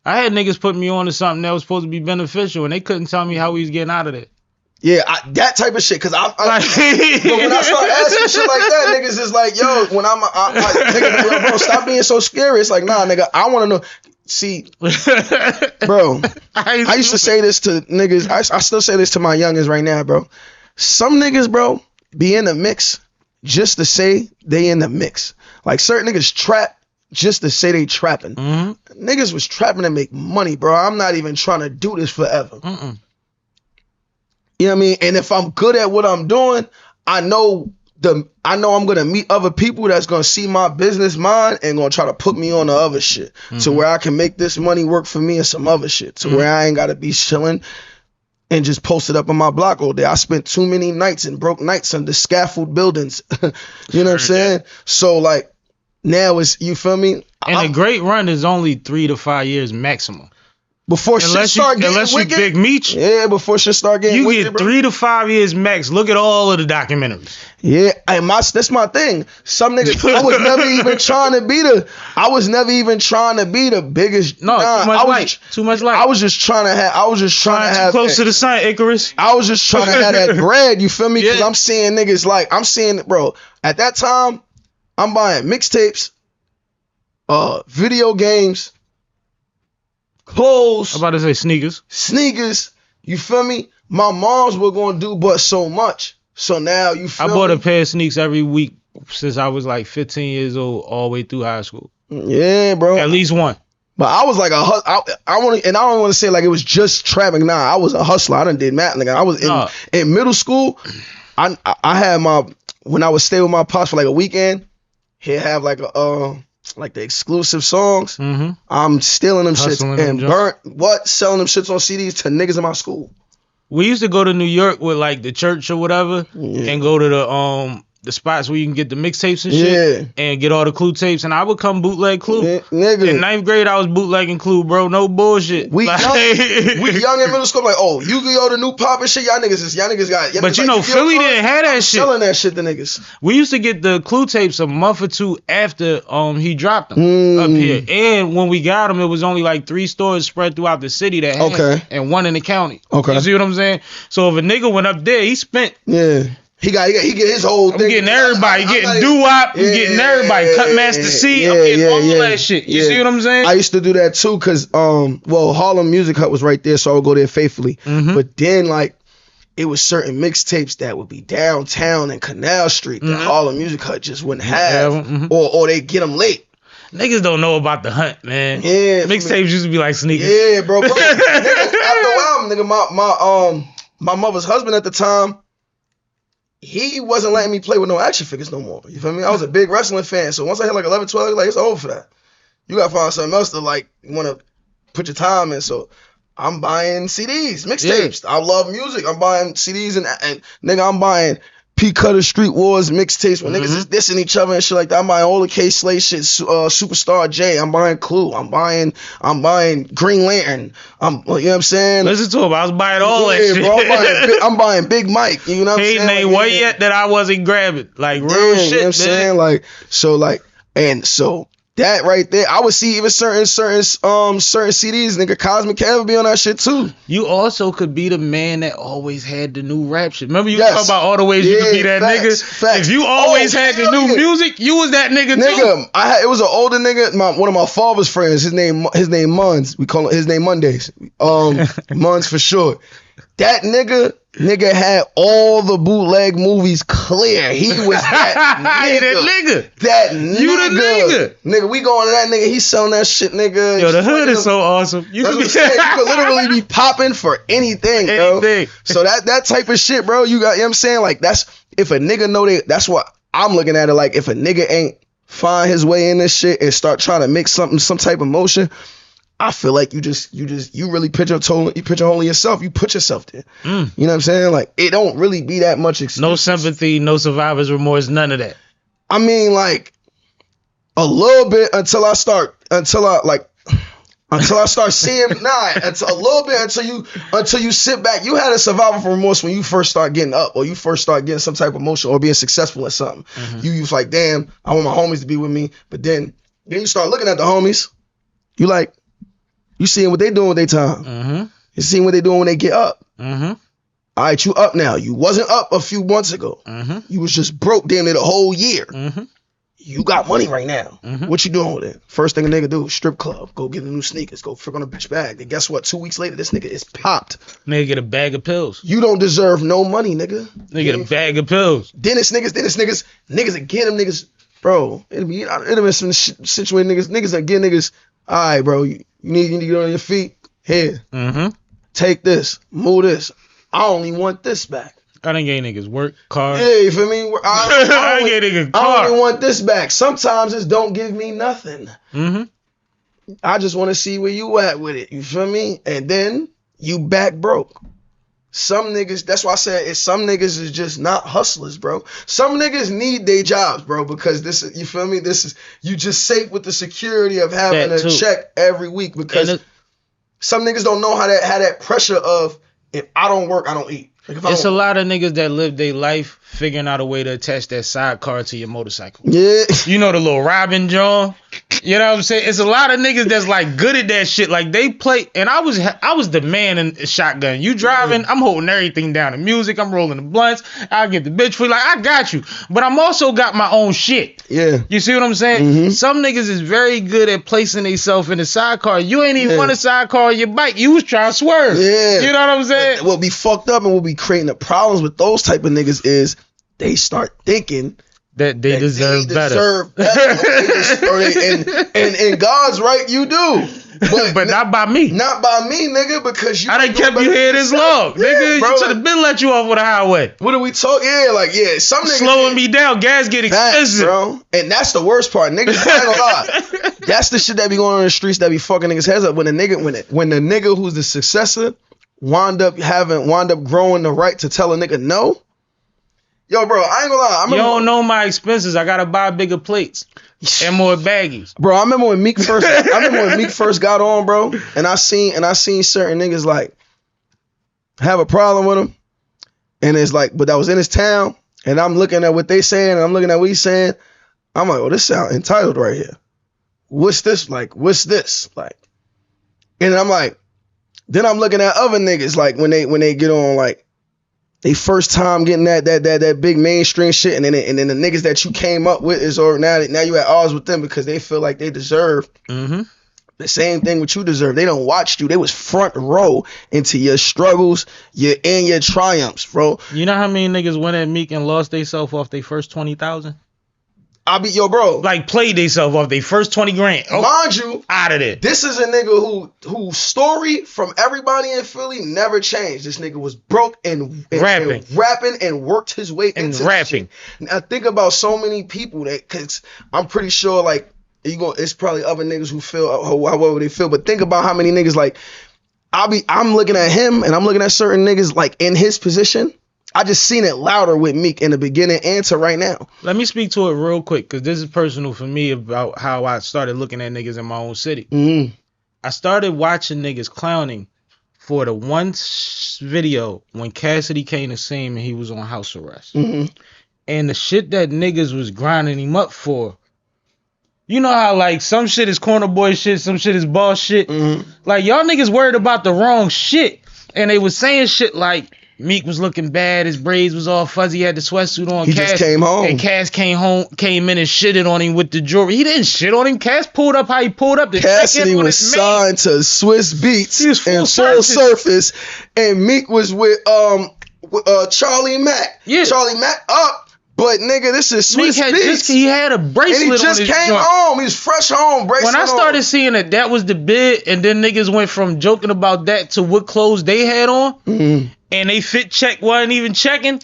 I had niggas put me on to something that was supposed to be beneficial, and they couldn't tell me how we was getting out of it. Yeah, that type of shit. Cause but when I start asking shit like that, niggas is like, yo, when nigga, yo, bro, stop being so scary. It's like, nah, nigga, I want to know. See, bro, I used to say this to niggas. I still say this to my youngins right now, bro. Some niggas, bro, be in the mix just to say they in the mix. Like certain niggas trap just to say they trapping. Mm-hmm. Niggas was trapping to make money, bro. I'm not even trying to do this forever. Mm-mm. You know what I mean? And if I'm good at what I'm doing, I know I'm gonna meet other people that's gonna see my business mind and gonna try to put me on the other shit to where I can make this money work for me and some other shit to where I ain't gotta be chilling and just post it up on my block all day. I spent too many nights and broke nights under scaffold buildings. You know what I'm saying? So like now it's, you feel me? And a great run is only 3 to 5 years maximum. Before shit start getting wicked. You big meat. Yeah, before shit start getting wicked. You get 3 to 5 years max. Look at all of the documentaries. Yeah, and that's my thing. Some niggas, I was never even trying to be the biggest. No, too much light. I was just trying to have close to the sun, Icarus. I was just trying to have that bread, you feel me? Because I'm seeing niggas like, bro, at that time, I'm buying mixtapes, video games, clothes. I'm about to say sneakers. You feel me? My moms were gonna do but so much. So now you feel I bought a pair of sneaks every week since I was like 15 years old, all the way through high school. Yeah, bro. At least one. But I was like I don't want to say like it was just trapping. Nah, I was a hustler. I done did math. Like I was in middle school. I had when I would stay with my pops for like a weekend, he'd have like like the exclusive songs. Mm-hmm. I'm stealing them shits and selling them shits on CDs to niggas in my school. We used to go to New York with like the church or whatever and go to the spots where you can get the mixtapes and shit and get all the Clue tapes, and I would come bootleg Clue. Nigga. In 9th grade, I was bootlegging Clue, bro. No bullshit. We young in middle school, like, oh, Yu-Gi-Oh, the new pop and shit. Y'all niggas got. But you know, Philly didn't have that shit. Selling that shit to niggas. We used to get the Clue tapes a month or two after he dropped them up here, and when we got them, it was only like 3 stores spread throughout the city that had and 1 in the county. Okay, you see what I'm saying? So if a nigga went up there, he spent. Yeah. He get his whole thing. I'm getting everybody. I'm getting doo-wop. I'm getting everybody. Cutmaster C. I'm getting all that shit. You see what I'm saying? I used to do that too because, Harlem Music Hut was right there, so I would go there faithfully. Mm-hmm. But then, like, it was certain mixtapes that would be downtown and Canal Street that Harlem Music Hut just wouldn't have. Or they get them late. Niggas don't know about the hunt, man. Yeah. Mixtapes used to be like sneakers. Yeah, bro. Nigga, after a while, nigga, my mother's husband at the time, he wasn't letting me play with no action figures no more. You feel me? I was a big wrestling fan. So once I hit like 11, 12, like, it's over for that. You got to find something else to like want to put your time in. So I'm buying CDs, mixtapes. I love music. I'm buying CDs and nigga, I'm buying P Cutter Street Wars mixtapes when niggas is dissing each other and shit like that. I'm buying all the K Slay shit, Superstar J. I'm buying Clue. I'm buying Green Lantern. You know what I'm saying? Listen to him. I was buying all that shit. Bro, I'm buying Big Mike. You know what I'm saying? He ain't white yet that I wasn't grabbing. Like real shit. You know what I'm saying? Like so that right there, I would see even certain CDs, nigga. Cosmic Cab would be on that shit too. You also could be the man that always had the new rap shit. Remember you talk about all the ways you could be that nigga? Facts. If you always had the new music, you was that nigga too. It was an older nigga, one of my father's friends. His name Muns. We call his name Mondays. Muns for short. That nigga had all the bootleg movies clear. He was that nigga. That nigga. You the nigga. Nigga, we going to that nigga. He's selling that shit, nigga. Yo, the hood is so awesome. You That's what I'm saying. You could literally be popping for anything, bro. So that type of shit, bro, you know what I'm saying? Like, that's, if a nigga know that's what I'm looking at it like. If a nigga ain't find his way in this shit and start trying to make some type of motion, I feel like you really pitch a hole in yourself. You put yourself there. You know what I'm saying? Like, it don't really be that much excuse. No sympathy, no survivor's remorse, none of that. I mean, like, a little bit until I start seeing until a little bit until you sit back. You had a survival remorse when you first start getting up, or you first start getting some type of motion or being successful at something. You was like, damn, I want my homies to be with me. But then you start looking at the homies. You seeing what they doing with their time. You seeing what they doing when they get up. All right, you up now. You wasn't up a few months ago. You was just broke damn near the whole year. You got money right now. What you doing with it? First thing a nigga do, strip club, go get the new sneakers, go frick on a bitch bag. And guess what? 2 weeks later, this nigga is popped. Nigga get a bag of pills. You don't deserve no money, nigga. Nigga get a bag of pills. Niggas that get them niggas, bro. It'll be some situated niggas that get niggas. All right, bro. You need to get on your feet. Here. Take this. Move this. I only want this back. I done gave niggas work, car. Yeah, you feel me? I gave niggas car. I only want this back. Sometimes it's don't give me nothing. I just want to see where you at with it. You feel me? And then you back broke. Some niggas, that's why I said some niggas is just not hustlers, bro. Some niggas need their jobs, bro, because this is, you feel me? This is, you just safe with the security of having a check every week, because some niggas don't know how that pressure of, if I don't work, I don't eat. It's a lot of niggas that live their life figuring out a way to attach that sidecar to your motorcycle. Yeah. You know the little Robin John? You know what I'm saying? It's a lot of niggas that's like good at that shit. Like they play, and I was the man in shotgun. You driving, I'm holding everything down. The music, I'm rolling the blunts. I get the bitch free. Like, I got you. But I'm also got my own shit. Yeah. You see what I'm saying? Some niggas is very good at placing themselves in the sidecar. You ain't even want a sidecar on your bike. You was trying to swerve. Yeah. You know what I'm saying? What be fucked up and what be creating the problems with those type of niggas is they start thinking that they deserve better. And in God's right, you do. But not by me. Not by me, nigga, because you. I done kept you here this long, nigga. Bro, you should have been let you off with a highway. What are we talking? Yeah, some niggas slowing me down. Gas get expensive, bro. And that's the worst part, niggas. I ain't gonna lie. That's the shit that be going on in the streets that be fucking niggas heads up. When the nigga who's the successor wound up growing the right to tell a nigga no. Yo, bro, I ain't gonna lie. You don't know my expenses. I gotta buy bigger plates and more baggies. Bro, I remember when Meek first got on, bro, and I seen certain niggas like have a problem with him, and it's like, but that was in his town, and I'm looking at what they saying, and I'm looking at what he's saying. I'm like, oh, this sound entitled right here. What's this like? What's this like? And I'm like, then I'm looking at other niggas like when they get on like. They first time getting that big mainstream shit, and then the niggas that you came up with is, or now you at odds with them because they feel like they deserve the same thing what you deserve. They don't watch you. They was front row into your struggles, your triumphs, bro. You know how many niggas went at Meek and lost theyself off their first 20,000? I'll be yo, bro. Like played theyself off their first 20 grand. Oh, mind you, out of there. This is a nigga whose story from everybody in Philly never changed. This nigga was broke and rapping and worked his way into rapping. Now think about so many people because I'm pretty sure like it's probably other niggas who feel however they feel, but think about how many niggas like I'm looking at him and I'm looking at certain niggas like in his position. I just seen it louder with Meek in the beginning and to right now. Let me speak to it real quick because this is personal for me about how I started looking at niggas in my own city. I started watching niggas clowning for the one video when Cassidy came to see him and he was on house arrest. And the shit that niggas was grinding him up for. You know how like some shit is corner boy shit, some shit is boss shit. Like y'all niggas worried about the wrong shit. And they was saying shit like, Meek was looking bad. His braids was all fuzzy. He had the sweatsuit on. He just came home. And Cass came in and shitted on him with the jewelry. He didn't shit on him. Cass pulled up how he pulled up. Cassidy was signed to Swiss Beats and Full Surface, and Meek was with Charlie Mack. Yeah. Charlie Mack up. But nigga, this is Swiss Beats. He had a bracelet on and he just came home. He was fresh home. Bracelet when I started seeing that was the bid, and then niggas went from joking about that to what clothes they had on, and they fit check wasn't even checking.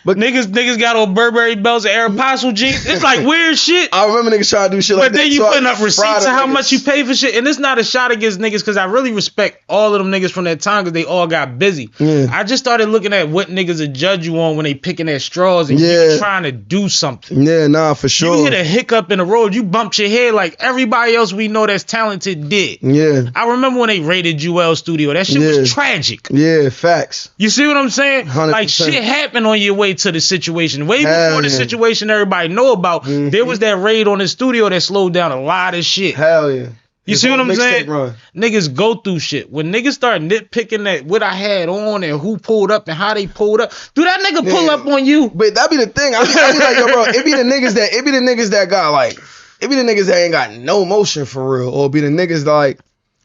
But niggas got on Burberry belts and Aeropostale jeans. It's like weird shit. I remember niggas trying to do shit like that. But then you putting up receipts of how much you pay for shit. And it's not a shot against niggas because I really respect all of them niggas from that time because they all got busy. Yeah. I just started looking at what niggas would judge you on when they picking at straws and you trying to do something. Yeah, nah, for sure. You hit a hiccup in the road, you bumped your head like everybody else we know that's talented did. Yeah. I remember when they raided Jewel's studio. That shit was tragic. Yeah, facts. You see what I'm saying? 100%. Like shit happened on your way to the situation. Way before the situation everybody know about, there was that raid on the studio that slowed down a lot of shit. Hell yeah. You see what I'm saying? Niggas go through shit. When niggas start nitpicking at what I had on and who pulled up and how they pulled up, do that nigga pull up on you? But that be the thing. I be like, yo, bro, it be the niggas that got like, it be the niggas that ain't got no motion for real, or be the niggas that like.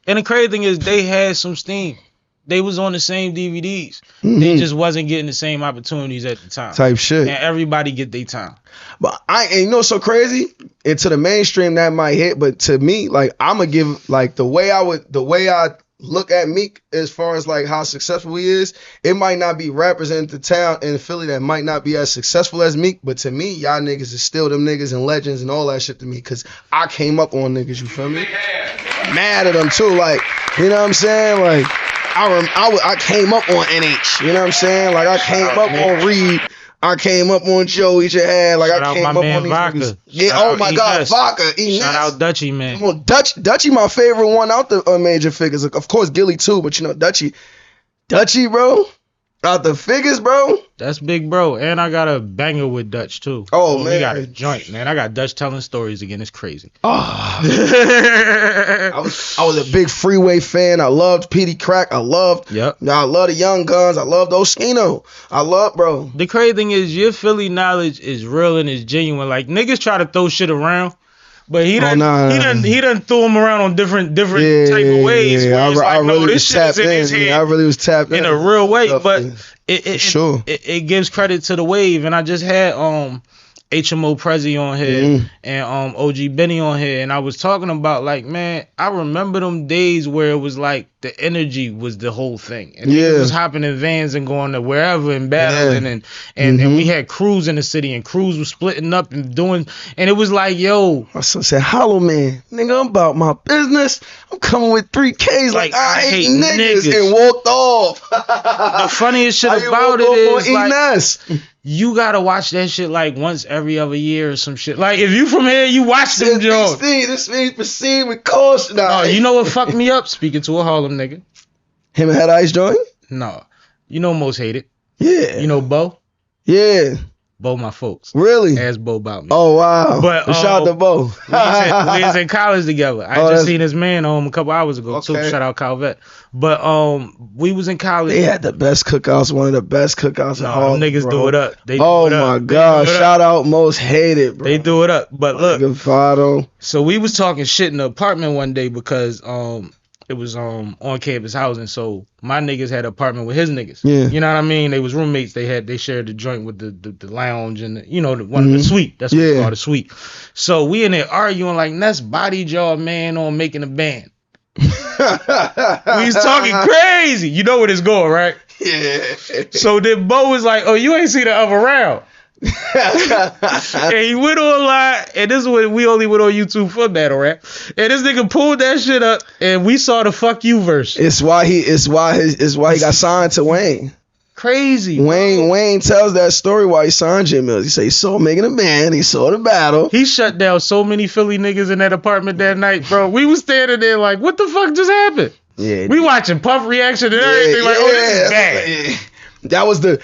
And the crazy thing is they had some steam. They was on the same DVDs. They just wasn't getting the same opportunities at the time. Type shit. And everybody get their time. But and you know what's so crazy? And to the mainstream that might hit, but to me, like I'ma give like the way I look at Meek as far as like how successful he is, it might not be representing the town in Philly that might not be as successful as Meek, but to me, y'all niggas is still them niggas and legends and all that shit to me, cause I came up on niggas, you feel me? Mad at them too, like, you know what I'm saying? Like I came up on NH, you know what I'm saying? Like I came up on Reed, I came up on Joey Jahad, like I came up on these niggas. Yeah, oh my God, Vodka, Shout out Dutchie, man. Well, Dutchie, my favorite one out the major figures. Of course, Gilly too, but you know Dutchie, bro, out the figures, bro. That's big, bro. And I got a banger with Dutch too. Oh man, we got a joint, man. I got Dutch telling stories again. It's crazy. Oh. I was a big Freeway fan. I loved Petey Crack. I loved the Young Guns. I loved Oskino. Bro. The crazy thing is your Philly knowledge is real and is genuine. Like niggas try to throw shit around. But he done threw them around on different type of ways. Yeah. I really was tapped in. I really was tapped in a real way. But sure. It gives credit to the wave. And I just had HMO Prezi on here and OG Benny on here, and I was talking about like, man, I remember them days where it was like the energy was the whole thing, and niggas was hopping in vans and going to wherever and battling, and we had crews in the city, and crews was splitting up and doing, and it was like, yo, my son said, "Hollow man, nigga, I'm about my business. I'm coming with 3Ks like I hate niggas," and walked off. The funniest shit about it is like, you gotta watch that shit like once every other year or some shit. Like if you from here, you watch them joints. This means proceed with caution. No, you know what fucked me up? Speaking to a Harlem nigga. Him and Head Ice joint? No. You know Most Hated. Yeah. You know Bo? Yeah. Bo my folks. Really? Ask Bo about me. Oh wow. But shout out to Bo. we was in college together. I just seen his man a couple hours ago too. Shout out Calvet. But we was in college. They had the best cookouts, one of the best cookouts in Harlem. Niggas do it up. They oh my God. Shout out Most Hated, bro. They do it up. But look. Fado. So we was talking shit in the apartment one day because it was on campus housing, so my niggas had an apartment with his niggas. Yeah. You know what I mean? They was roommates. They shared the joint with the lounge and one of the suite. That's what we call the suite. So we in there arguing like Ness bodied y'all man on making a band. We was talking crazy. You know where this going, right? Yeah. So then Bo was like, "Oh, you ain't see the other round." And he went online, and this is when we only went on YouTube for battle rap. And this nigga pulled that shit up, and we saw the "fuck you" verse. It's why he got signed to Wayne. Crazy. Wayne tells that story why he signed Jim Mills. He said he saw making a band, he saw the battle. He shut down so many Philly niggas in that apartment that night, bro. We was standing there like, what the fuck just happened? Yeah. We watching Puff reaction and everything like, oh, this is bad. That was the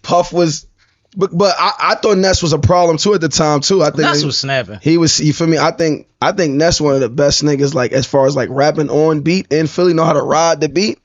Puff was. But I thought Ness was a problem too at the time too. I think Ness was snapping. He was. You feel me? I think Ness one of the best niggas like as far as like rapping on beat in Philly, know how to ride the beat.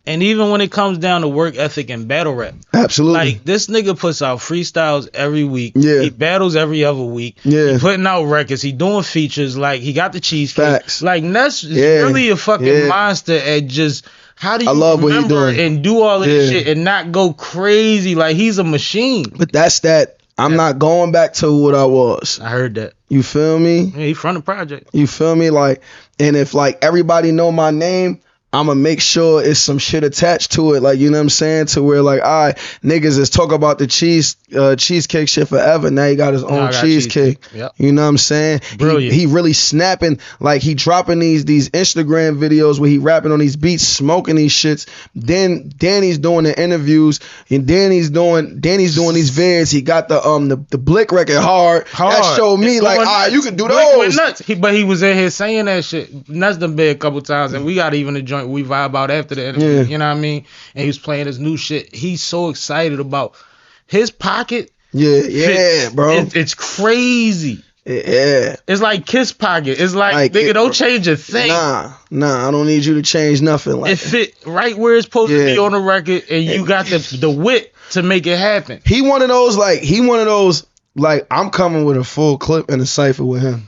And even when it comes down to work ethic and battle rap, Absolutely. like this nigga puts out freestyles every week. Yeah. He battles every other week. Yeah. He putting out records. He doing features. Like he got the cheesecake. Facts. Like Ness is Yeah. really a fucking Yeah. monster at just how do you I love what he remember doing. and do all of this Yeah. shit and not go crazy. Like he's a machine. But that's that. I'm not going back to what I was. I heard that. You feel me? Yeah, he from the project. You feel me? Like, and if like everybody know my name, I'ma make sure it's some shit attached to it. Like, you know what I'm saying? To where like, all right, niggas is talk about the cheesecake shit forever. Now he got his own I got cheesecake. Yep. You know what I'm saying? Brilliant. He really snapping, like he dropping these Instagram videos where he rapping on these beats, smoking these shits. Then Danny's doing the interviews, and Danny's doing these vids. He got the Blick record hard. That showed me It's like, going all right, nuts. you can do Blick went those. nuts. But he was in here saying that shit. Nuts done been a couple times, and we got even a joint we vibe out after the interview. Yeah. You know what I mean? And he was playing his new shit. He's so excited about his pocket. Yeah, bro. It's crazy. Yeah. It's like Kiss Pocket. It's like nigga, it- don't change a thing. Nah, I don't need you to change nothing. Like It fit right where it's supposed to be Yeah. on the record, and you got the wit to make it happen. he one of those like I'm coming with a full clip and a cipher with him.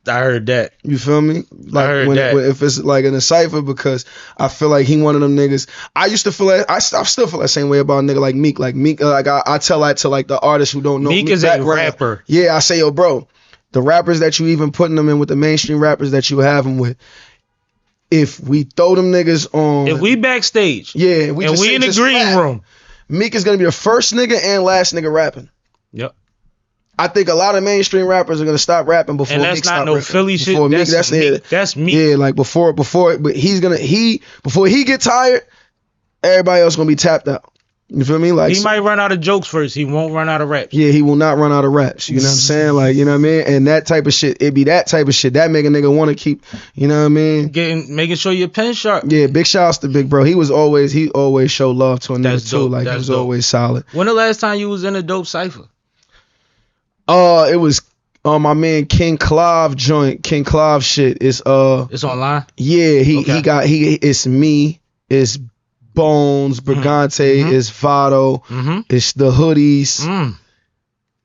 I heard that. You feel me? Like heard when that. if it's like in a cipher, because I feel like he one of them niggas. I used to feel like I still feel that same way about a nigga like Meek. Like Meek, like I tell that to like the artists who don't know Meek is a background. rapper. Yeah, I say, yo, bro, the rappers that you even putting them in with the mainstream rappers that you have them with. If we throw them niggas on, If we backstage, yeah, and just we say in the just green rap, room. Meek is gonna be the first nigga and last nigga rapping. Yep. I think a lot of mainstream rappers are gonna stop rapping before And that's Meek not stop no rapping. Philly shit. Before Meek, That's Meek. That's Meek. Yeah, like before, but before he get tired, everybody else gonna be tapped out. You feel me? Like He might run out of jokes first. He won't run out of raps. yeah, he will not run out of raps. You know what I'm saying? Like, you know what I mean? And that type of shit, it be that type of shit that make a nigga want to keep. You know what I mean? Making sure your pen sharp. Yeah, big shouts to Big Bro. He always showed love to a nigga That's too. dope. Like he That's was dope. always solid. When the last time you was in a dope cipher? It was my man King Clav joint. King Clav shit is It's online. yeah, Okay. it's me, it's Bones, Brigante, it's Vado, it's the hoodies.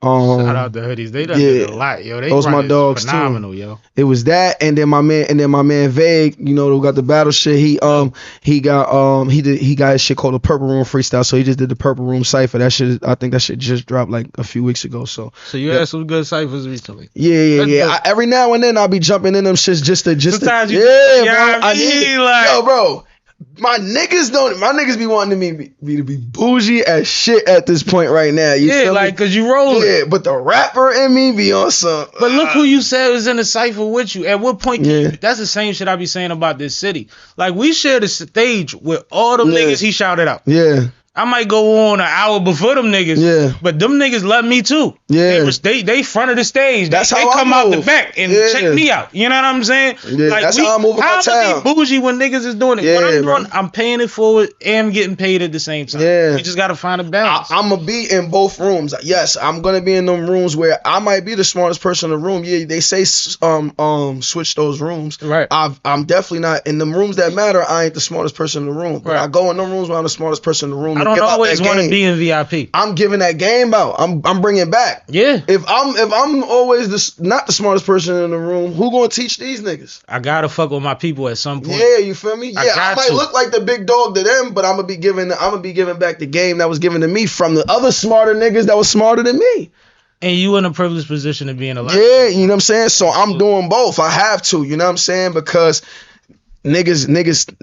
Shout out the hoodies. They done did a lot, yo. They those my running dogs phenomenal, too. yo. It was that, and then my man Vague, you know, who got the battle shit. He got his shit called the Purple Room Freestyle. So he just did the Purple Room Cypher. That shit, I think that shit just dropped like a few weeks ago. So you had some good ciphers recently. yeah. That's Every now and then I'll be jumping in them shits just to Sometimes you- yeah, yeah, bro. I mean, like- yo, bro. My niggas be wanting me to be bougie as shit at this point right now. You Yeah, feel like me? cause you rolling. Yeah, but the rapper in me be on some. But look who you said was in the cipher with you. At what point? Yeah. That's the same shit I be saying about this city. Like we share the stage with all them Yeah. niggas he shouted out. Yeah, I might go on an hour before them niggas. Yeah. But them niggas love me too. Yeah. They front of the stage. That's they how I come out the move. back and Yeah. check me out. You know what I'm saying? Yeah, that's how I move in my I'ma town. be bougie when niggas is doing it. Yeah, What I'm bro. doing, I'm paying it forward and I'm getting paid at the same time. Yeah. You just gotta find a balance. I'm gonna be in both rooms. Yes, I'm gonna be in them rooms where I might be the smartest person in the room. Yeah, they say switch those rooms. Right. I'm definitely not in them rooms that matter. I ain't the smartest person in the room. But Right. I go in them rooms where I'm the smartest person in the room. I to don't give out always that want to game. be in VIP. I'm giving that game out. I'm bringing back. Yeah. If I'm always not the smartest person in the room, who gonna teach these niggas? I gotta fuck with my people at some point. Yeah, you feel me? I Yeah, I got might to. look like the big dog to them, but I'm gonna be giving back the game that was given to me from the other smarter niggas that was smarter than me. And you in a privileged position of being alive. Yeah, you know what I'm saying? So I'm doing both. I have to, you know what I'm saying? Because niggas,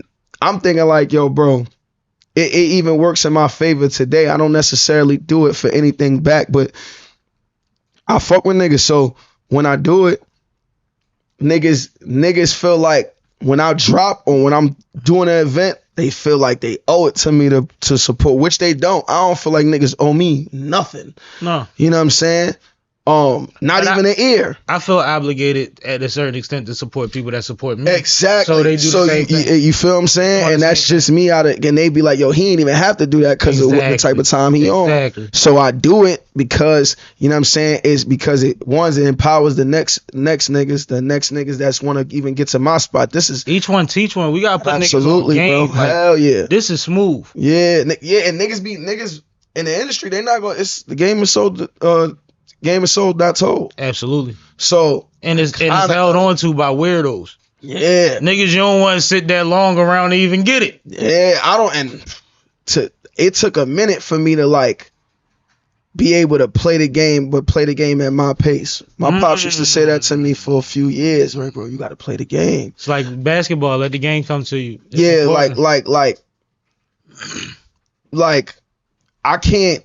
I'm thinking like, yo, bro, it even works in my favor today. I don't necessarily do it for anything back, but I fuck with niggas. So when I do it, niggas feel like when I drop or when I'm doing an event, they feel like they owe it to me to support, which they don't. I don't feel like niggas owe me nothing. No. You know what I'm saying? not even an ear. I feel obligated at a certain extent to support people that support me. Exactly. So they do the same thing. You feel what I'm saying? And that's just me and they be like, yo, he ain't even have to do that because of what the type of time he on. So I do it because, you know what I'm saying, it's because it empowers the next niggas that's want to even get to my spot. This is each one teach one. We gotta put absolutely, niggas on game. Bro. Hell yeah. This is smooth. Yeah, and niggas in the industry, they not going. It's the game is sold. Game is sold, not told. Absolutely. So and it's held on to by weirdos. Yeah, niggas, you don't want to sit that long around to even get it. Yeah, I don't. And it took a minute for me to like be able to play the game, but play the game at my pace. My pops used to say that to me for a few years. Right, bro, you got to play the game. It's like basketball. Let the game come to you. It's yeah, important. like I can't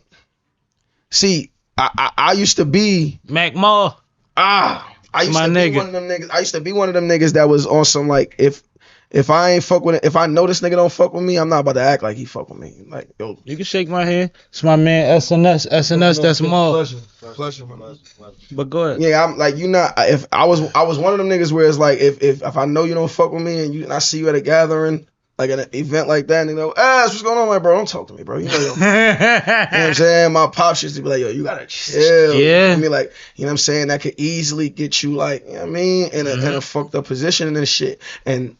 see. I used to be Mac Ma. I used to be one of them niggas. I used to be one of them niggas that was on some like if I ain't fuck with it, if I know this nigga don't fuck with me, I'm not about to act like he fuck with me. Like, yo, you can shake my hand. It's my man SNS. That's Maul. Pleasure. But go ahead. Yeah, I'm like, you not. If I was one of them niggas where it's like if I know you don't fuck with me and I see you at a gathering, like an event like that, and they go, what's going on, like, bro? Don't talk to me, bro. You know, you know what I'm saying? My pops used to be like, yo, you gotta chill. Yeah. I mean, like, you know what I'm saying? That could easily get you, like, you know what I mean, in a fucked up position and this shit. And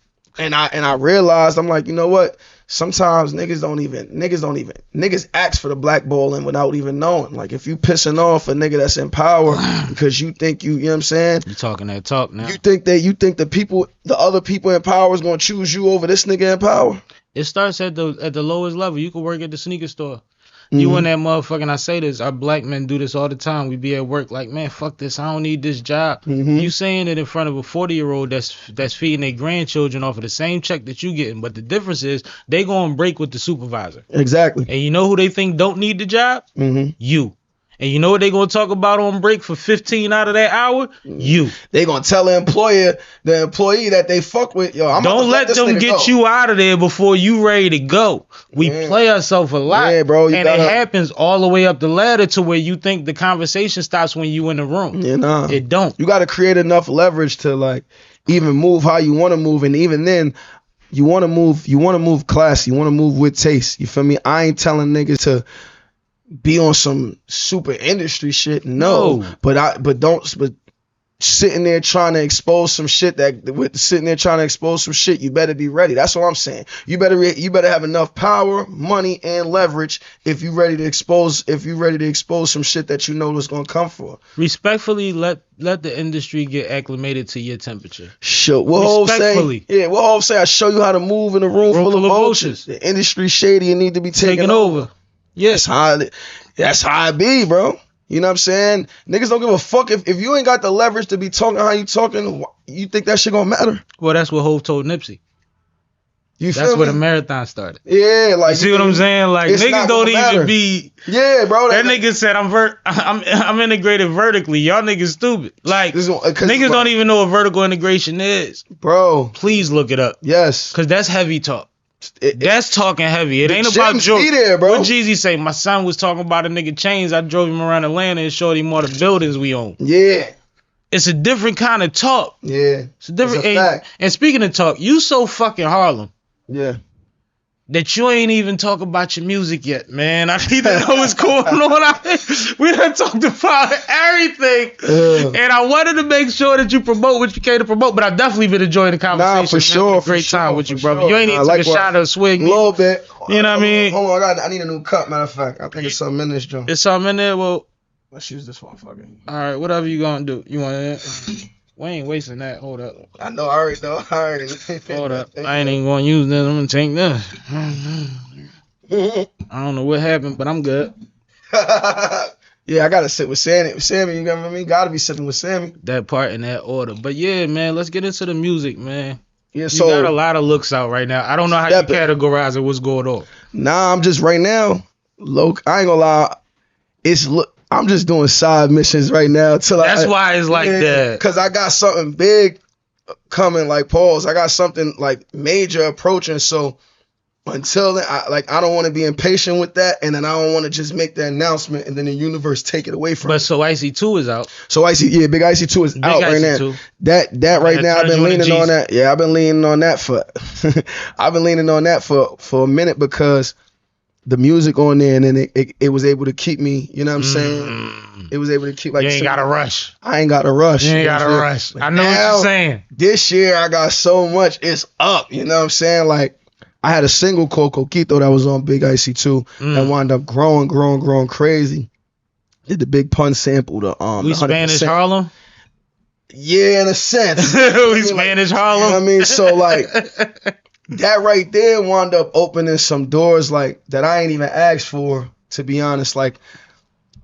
I realized, I'm like, you know what? Sometimes niggas ask for the blackballing without even knowing. Like, if you pissing off a nigga that's in power because you think you know what I'm saying? You talking that talk now. You think the other people in power is gonna choose you over this nigga in power? It starts at the lowest level. You could work at the sneaker store. You in that motherfucking, I say this, our black men do this all the time. We be at work like, man, fuck this, I don't need this job. You saying it in front of a 40-year-old that's feeding their grandchildren off of the same check that you getting, but the difference is they go on break with the supervisor. Exactly. And you know who they think don't need the job? You. And you know what they gonna talk about on break for 15 out of that hour? You. They gonna tell the employee that they fuck with, yo, I'm don't let them get you out of there before you ready to go. We play ourselves a lot. Yeah, bro. And it happens all the way up the ladder to where you think the conversation stops when you in the room. You know. It don't. You gotta create enough leverage to like even move how you wanna move, and even then you wanna move classy, you wanna move with taste. You feel me? I ain't telling niggas to be on some super industry shit, no. But sitting there trying to expose some shit you better be ready. That's what I'm saying. You better have enough power, money, and leverage if you ready to expose some shit that you know is gonna come for. Respectfully, let the industry get acclimated to your temperature. Sure. What Hov say? I show you how to move in a room full of vultures. The industry shady and need to be taken over. Yes. That's how it be, bro. You know what I'm saying? Niggas don't give a fuck if you ain't got the leverage to be talking how you talking. You think that shit gonna matter? Well, that's what Hov told Nipsey. That's where the marathon started. Yeah, like you see what I'm saying? Like niggas don't even be. Yeah, bro. That nigga said I'm integrated vertically. Y'all niggas stupid. Like niggas don't even know what vertical integration is, bro. Please look it up. Yes, because that's heavy talk. That's talking heavy. It ain't about jokes. What Jeezy say? My son was talking about a nigga chains. I drove him around Atlanta and showed him all the buildings we own. Yeah. It's a different kind of talk. Yeah. It's a different. And speaking of talk, you so fucking Harlem. Yeah. That you ain't even talk about your music yet, man. I need to know what's going on. We done talked about everything. And I wanted to make sure that you promote what you came to promote, but I've definitely been enjoying the conversation. Nah, for sure. Great time with you, brother. You ain't even took a shot or a swig. A little bit. You know what I mean? Hold on, I need a new cup, matter of fact. I think it's something in this joint. It's something in there? Well, let's use this motherfucker. All right, whatever you gonna do. You want that? We ain't wasting that. Hold up. I know, all right, though. All right. Hold up. I ain't even gonna use this. I'm gonna take this. I don't know what happened, but I'm good. Yeah, I gotta sit with Sammie, you know what I mean? Gotta be sitting with Sammie. That part in that order. But yeah, man, let's get into the music, man. Yeah, so you got a lot of looks out right now. I don't know how you categorize it. What's going on? Nah, I'm just right now. I ain't gonna lie. I'm just doing side missions right now. That's why it's like that. Cause I got something big coming, like pause. I got something like major approaching. So until then, I don't want to be impatient with that, and then I don't want to just make the announcement and then the universe take it away from me. But so IC2 is out. So Big IC2 is out right now. That right now, I've been leaning on that. Yeah, I've been leaning on that for a minute because the music on there, and then it was able to keep me, you know what I'm saying? It was able to keep like. You ain't got to rush. I ain't got to rush. You ain't got to rush. Like, I know what you're saying. This year I got so much, it's up, you know what I'm saying? Like, I had a single called Coquito that was on Big IC2 that wound up growing crazy. Did the Big Pun sample, the We 100%. Spanish Harlem? Yeah, in a sense. We Spanish Harlem? You know what I mean? So like that right there wound up opening some doors like that I ain't even asked for, to be honest. Like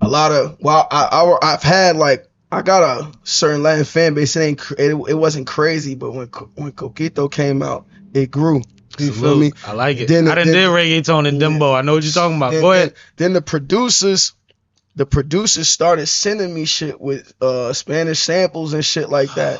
a lot of I've had like I got a certain Latin fan base. It wasn't crazy, but when Coquito came out, it grew. You feel me? I like it. Then I done did reggaeton and Dembo. I know what you're talking about. Go ahead. Then the producers started sending me shit with Spanish samples and shit like that.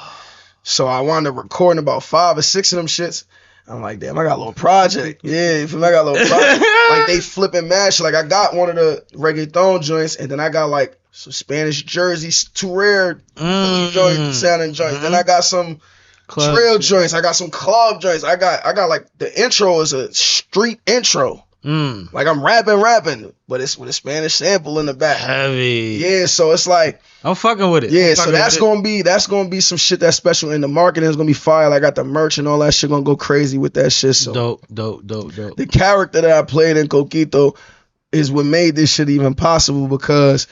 So I wound up recording about 5 or 6 of them shits. I'm like, damn, I got a little project. Yeah, you feel me? I got a little project. Like they flipping mash. Like I got one of the reggaeton joints, and then I got like some Spanish jerseys, 2 rare joints, sounding joints. Then I got some trail joints. I got some club joints. I got like the intro is a street intro. Like I'm rapping, but it's with a Spanish sample in the back. Heavy. Yeah, so it's like I'm fucking with it. Yeah, so that's gonna be some shit that's special, and the marketing is gonna be fire. Like I got the merch and all that shit gonna go crazy with that shit. So dope. The character that I played in Coquito is what made this shit even possible, because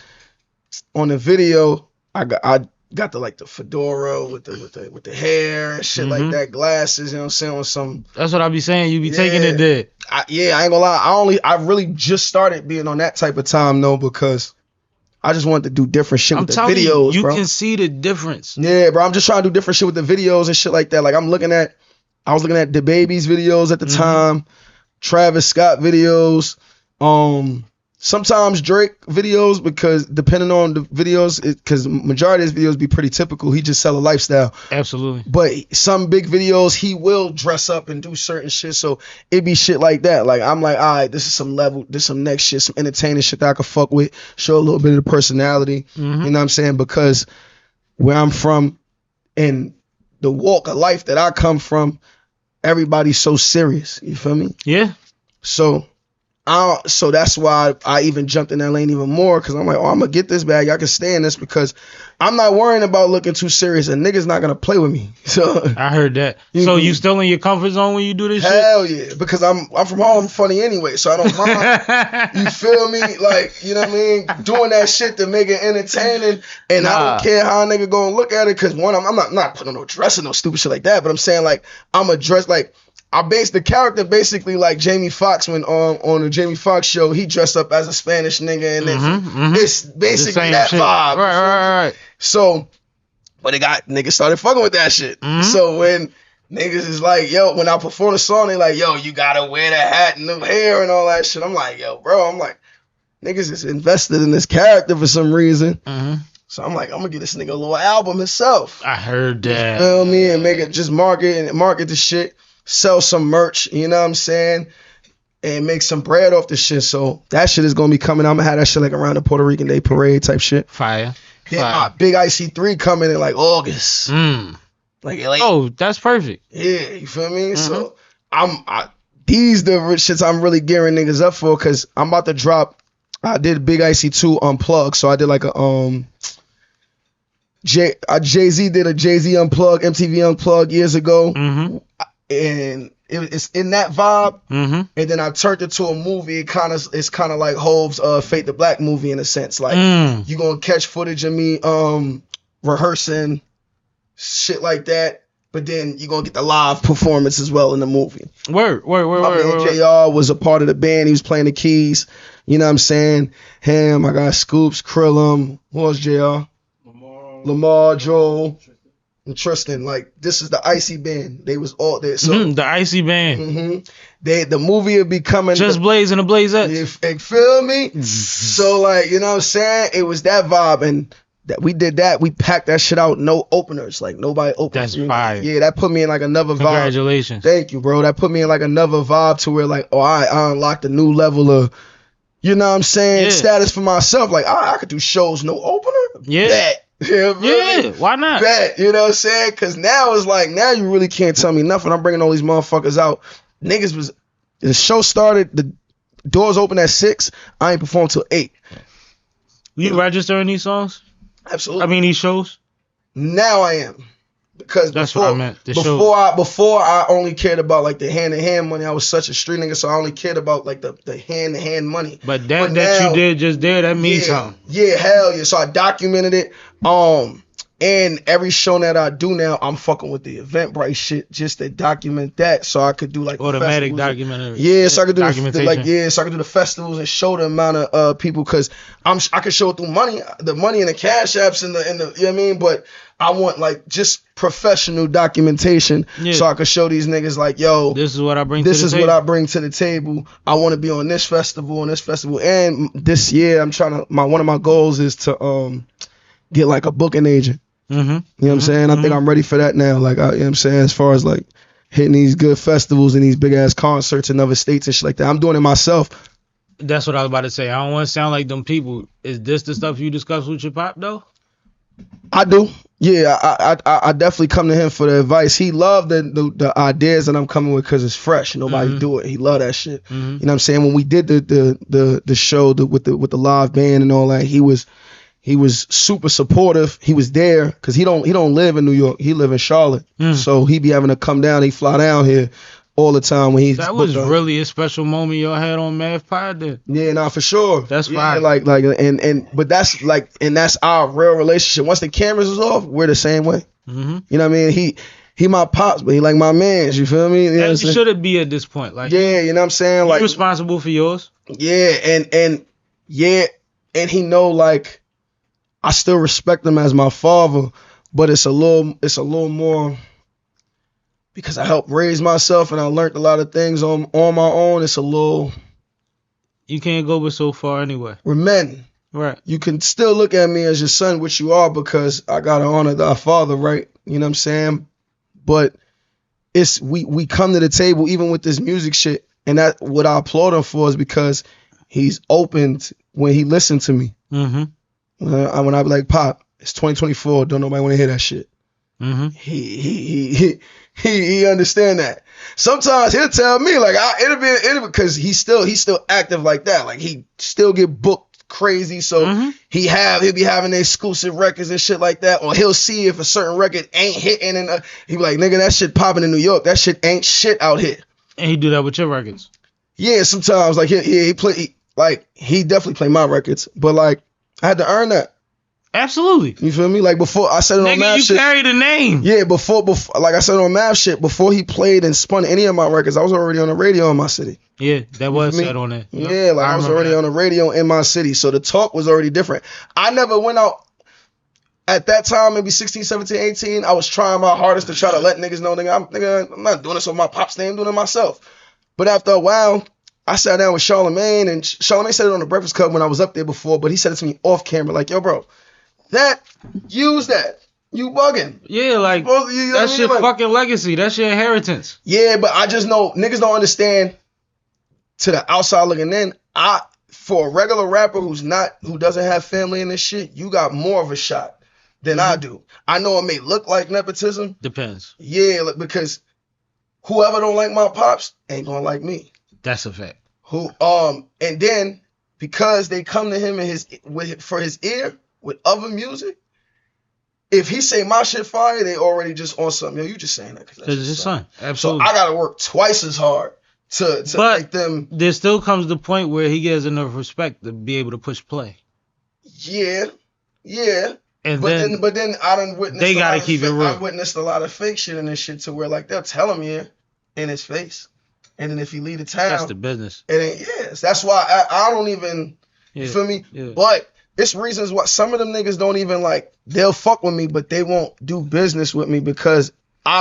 on the video I got the fedora with the hair and shit like that, glasses, you know what I'm saying, on some. That's what I be saying. You be taking it there. I ain't gonna lie. I really just started being on that type of time though, because I just wanted to do different shit with the videos, you bro. can see the difference. Yeah, bro. I'm just trying to do different shit with the videos and shit like that. Like I was looking at the Baby's videos at the time, Travis Scott videos, sometimes Drake videos, because depending on the videos, because majority of his videos be pretty typical. He just sell a lifestyle. Absolutely. But some big videos, he will dress up and do certain shit. So it be shit like that. Like I'm like, all right, this is some level, this is some next shit, some entertaining shit that I can fuck with, show a little bit of the personality. You know what I'm saying? Because where I'm from and the walk of life that I come from, everybody's so serious. You feel me? Yeah. So that's why I even jumped in that lane even more, because I'm like, I'm gonna get this bag. I can stay in this because I'm not worrying about looking too serious. A nigga's not gonna play with me. So I heard that. So you still in your comfort zone when you do this shit? Hell yeah, because I'm from Harlem, funny anyway, so I don't mind. You feel me? Like, you know what I mean? Doing that shit to make it entertaining, and I don't care how a nigga gonna look at it, because one, I'm not putting no dress and no stupid shit like that, but I'm saying like I'm a dress like. I based the character basically like Jamie Foxx when on the Jamie Foxx show, he dressed up as a Spanish nigga, and it's basically that shit. vibe. Right. So, but it got niggas started fucking with that shit. So when niggas is like, yo, when I perform the song, they like, yo, you gotta wear the hat and the hair and all that shit. I'm like, yo, bro, niggas is invested in this character for some reason. So I'm like, I'm gonna get this nigga a little album himself. I heard that. You feel me? And make it just market the shit. Sell some merch, you know what I'm saying, and make some bread off the shit. So that shit is gonna be coming. I'm gonna have that shit like around the Puerto Rican Day Parade type shit. Fire. Yeah, Big IC3 coming in like August. Like, oh, that's perfect. Yeah, you feel me? So these the shits I'm really gearing niggas up for, because I'm about to drop. I did Big IC2 Unplugged, so I did like a Jay-Z did a Jay-Z Unplugged, MTV Unplugged years ago. And it's in that vibe, and then I turned it to a movie. It's kind of like Hove's Fate the Black movie in a sense. Like you gonna catch footage of me rehearsing shit like that, but then you gonna get the live performance as well in the movie. Word. My man JR was a part of the band. He was playing the keys. You know what I'm saying? Him, I got Scoops, Krillum. Who was JR? Lamar, Joel. And Tristan, like, this is the Icy band. They was all there. So the Icy band. The movie will be coming. Just Blaze and the Blazettes. You feel me? So like, you know what I'm saying? It was that vibe, and that we did that. We packed that shit out. No openers. Like nobody opened. That's fire. Yeah, that put me in like another vibe. Congratulations. Thank you, bro. That put me in like another vibe to where like, oh, I unlocked a new level of, you know what I'm saying, Yeah. status for myself. Like, I could do shows, no opener. Yeah. Bet. You know, Yeah, why not? Bet. You know what I'm saying? Because now it's like, now you really can't tell me nothing. I'm bringing all these motherfuckers out. Niggas was, the show started, the doors open at 6. I ain't performed till 8. You registering these songs? Absolutely. I mean, these shows? Now I am. Because That's before, what I meant. The before I only cared about like the hand-to-hand money. I was such a street nigga, so I only cared about like the hand-to-hand money. But that now, you did just there, that means something. Yeah, hell yeah. So I documented it. And every show that I do now, I'm fucking with the Eventbrite shit just to document that, so I could do like Automatic festivals. documentary. Yeah, so I could do documentation. so I could do the festivals and show the amount of people, because I could show it through the money and the cash apps and the you know what I mean. But I want like just professional documentation, so I could show these niggas like, yo, this is what I bring. This to the is table. what I bring to the table. I want to be on this festival and this year I'm trying to. One of my goals is to get like a booking agent. Mm-hmm. You know what I'm saying? I think I'm ready for that now. Like, you know what I'm saying? As far as like hitting these good festivals and these big ass concerts in other states and shit like that. I'm doing it myself. That's what I was about to say. I don't want to sound like them people. Is this the stuff you discuss with your pop though? I do. Yeah, I definitely come to him for the advice. He loved the ideas that I'm coming with because it's fresh. Nobody do it. He loved that shit. You know what I'm saying? When we did the show with the live band and all that, he was super supportive. He was there because he don't live in New York. He live in Charlotte. So he be having to come down. He fly down here all the time when he's. That was really a special moment y'all had on Math Pod then. Yeah, nah, for sure. That's yeah, fine. Like but that's our real relationship. Once the cameras is off, we're the same way. You know what I mean? He my pops, but he like my mans. You feel me? You know As you should it be at this point. Like, yeah, you know what I'm saying? Like, you're responsible for yours. Yeah, and he know like I still respect him as my father, but it's a little more because I helped raise myself and I learned a lot of things on my own. It's a little. You can't go but so far anyway. We're men. Right. You can still look at me as your son, which you are, because I gotta honor thy father, right? You know what I'm saying? But it's we come to the table even with this music shit, and that what I applaud him for is because he's open when he listened to me. When I be like, Pop, it's 2024, don't nobody want to hear that shit. He understand that. Sometimes he'll tell me like it'll be because he's still active like that. Like he still get booked crazy, so he'll be having exclusive records and shit like that, or he'll see if a certain record ain't hitting and he be like, nigga, that shit popping in New York, that shit ain't shit out here. And he do that with your records. Yeah, sometimes like he play like he definitely play my records, but like I had to earn that. Absolutely. You feel me? Like before I said it on Math shit. You carry the name. Yeah, before like I said on Math shit, before he played and spun any of my records, I was already on the radio in my city. Yeah, that was said on it. Yep. Yeah, like I was already on the radio in my city. So the talk was already different. I never went out at that time, maybe 16, 17, 18. I was trying my hardest to try to let niggas know, I'm not doing this on my pop's name, I'm doing it myself. But after a while, I sat down with Charlemagne, and Charlemagne said it on the Breakfast Club when I was up there before, but he said it to me off camera, like, yo, bro, use that. You bugging. Yeah, like, that shit fucking legacy. That's your inheritance. Yeah, but I just know niggas don't understand to the outside looking in. For a regular rapper who doesn't have family in this shit, you got more of a shot than I do. I know it may look like nepotism. Depends. Yeah, because whoever don't like my pops ain't gonna like me. That's a fact. And then because they come to him for his ear with other music, if he say my shit fire, they already just on something. Yo, you just saying that because it's his son. Absolutely. So I gotta work twice as hard to make them. There still comes the point where he gets enough respect to be able to push play. Yeah. And but then I done witnessed. They gotta keep it real. I witnessed a lot of fake shit in this shit to where like they'll tell him in his face, and then if he leave the town, that's the business. That's why I don't even. You feel me? Yeah. But it's reasons why some of them niggas don't even like. They'll fuck with me, but they won't do business with me because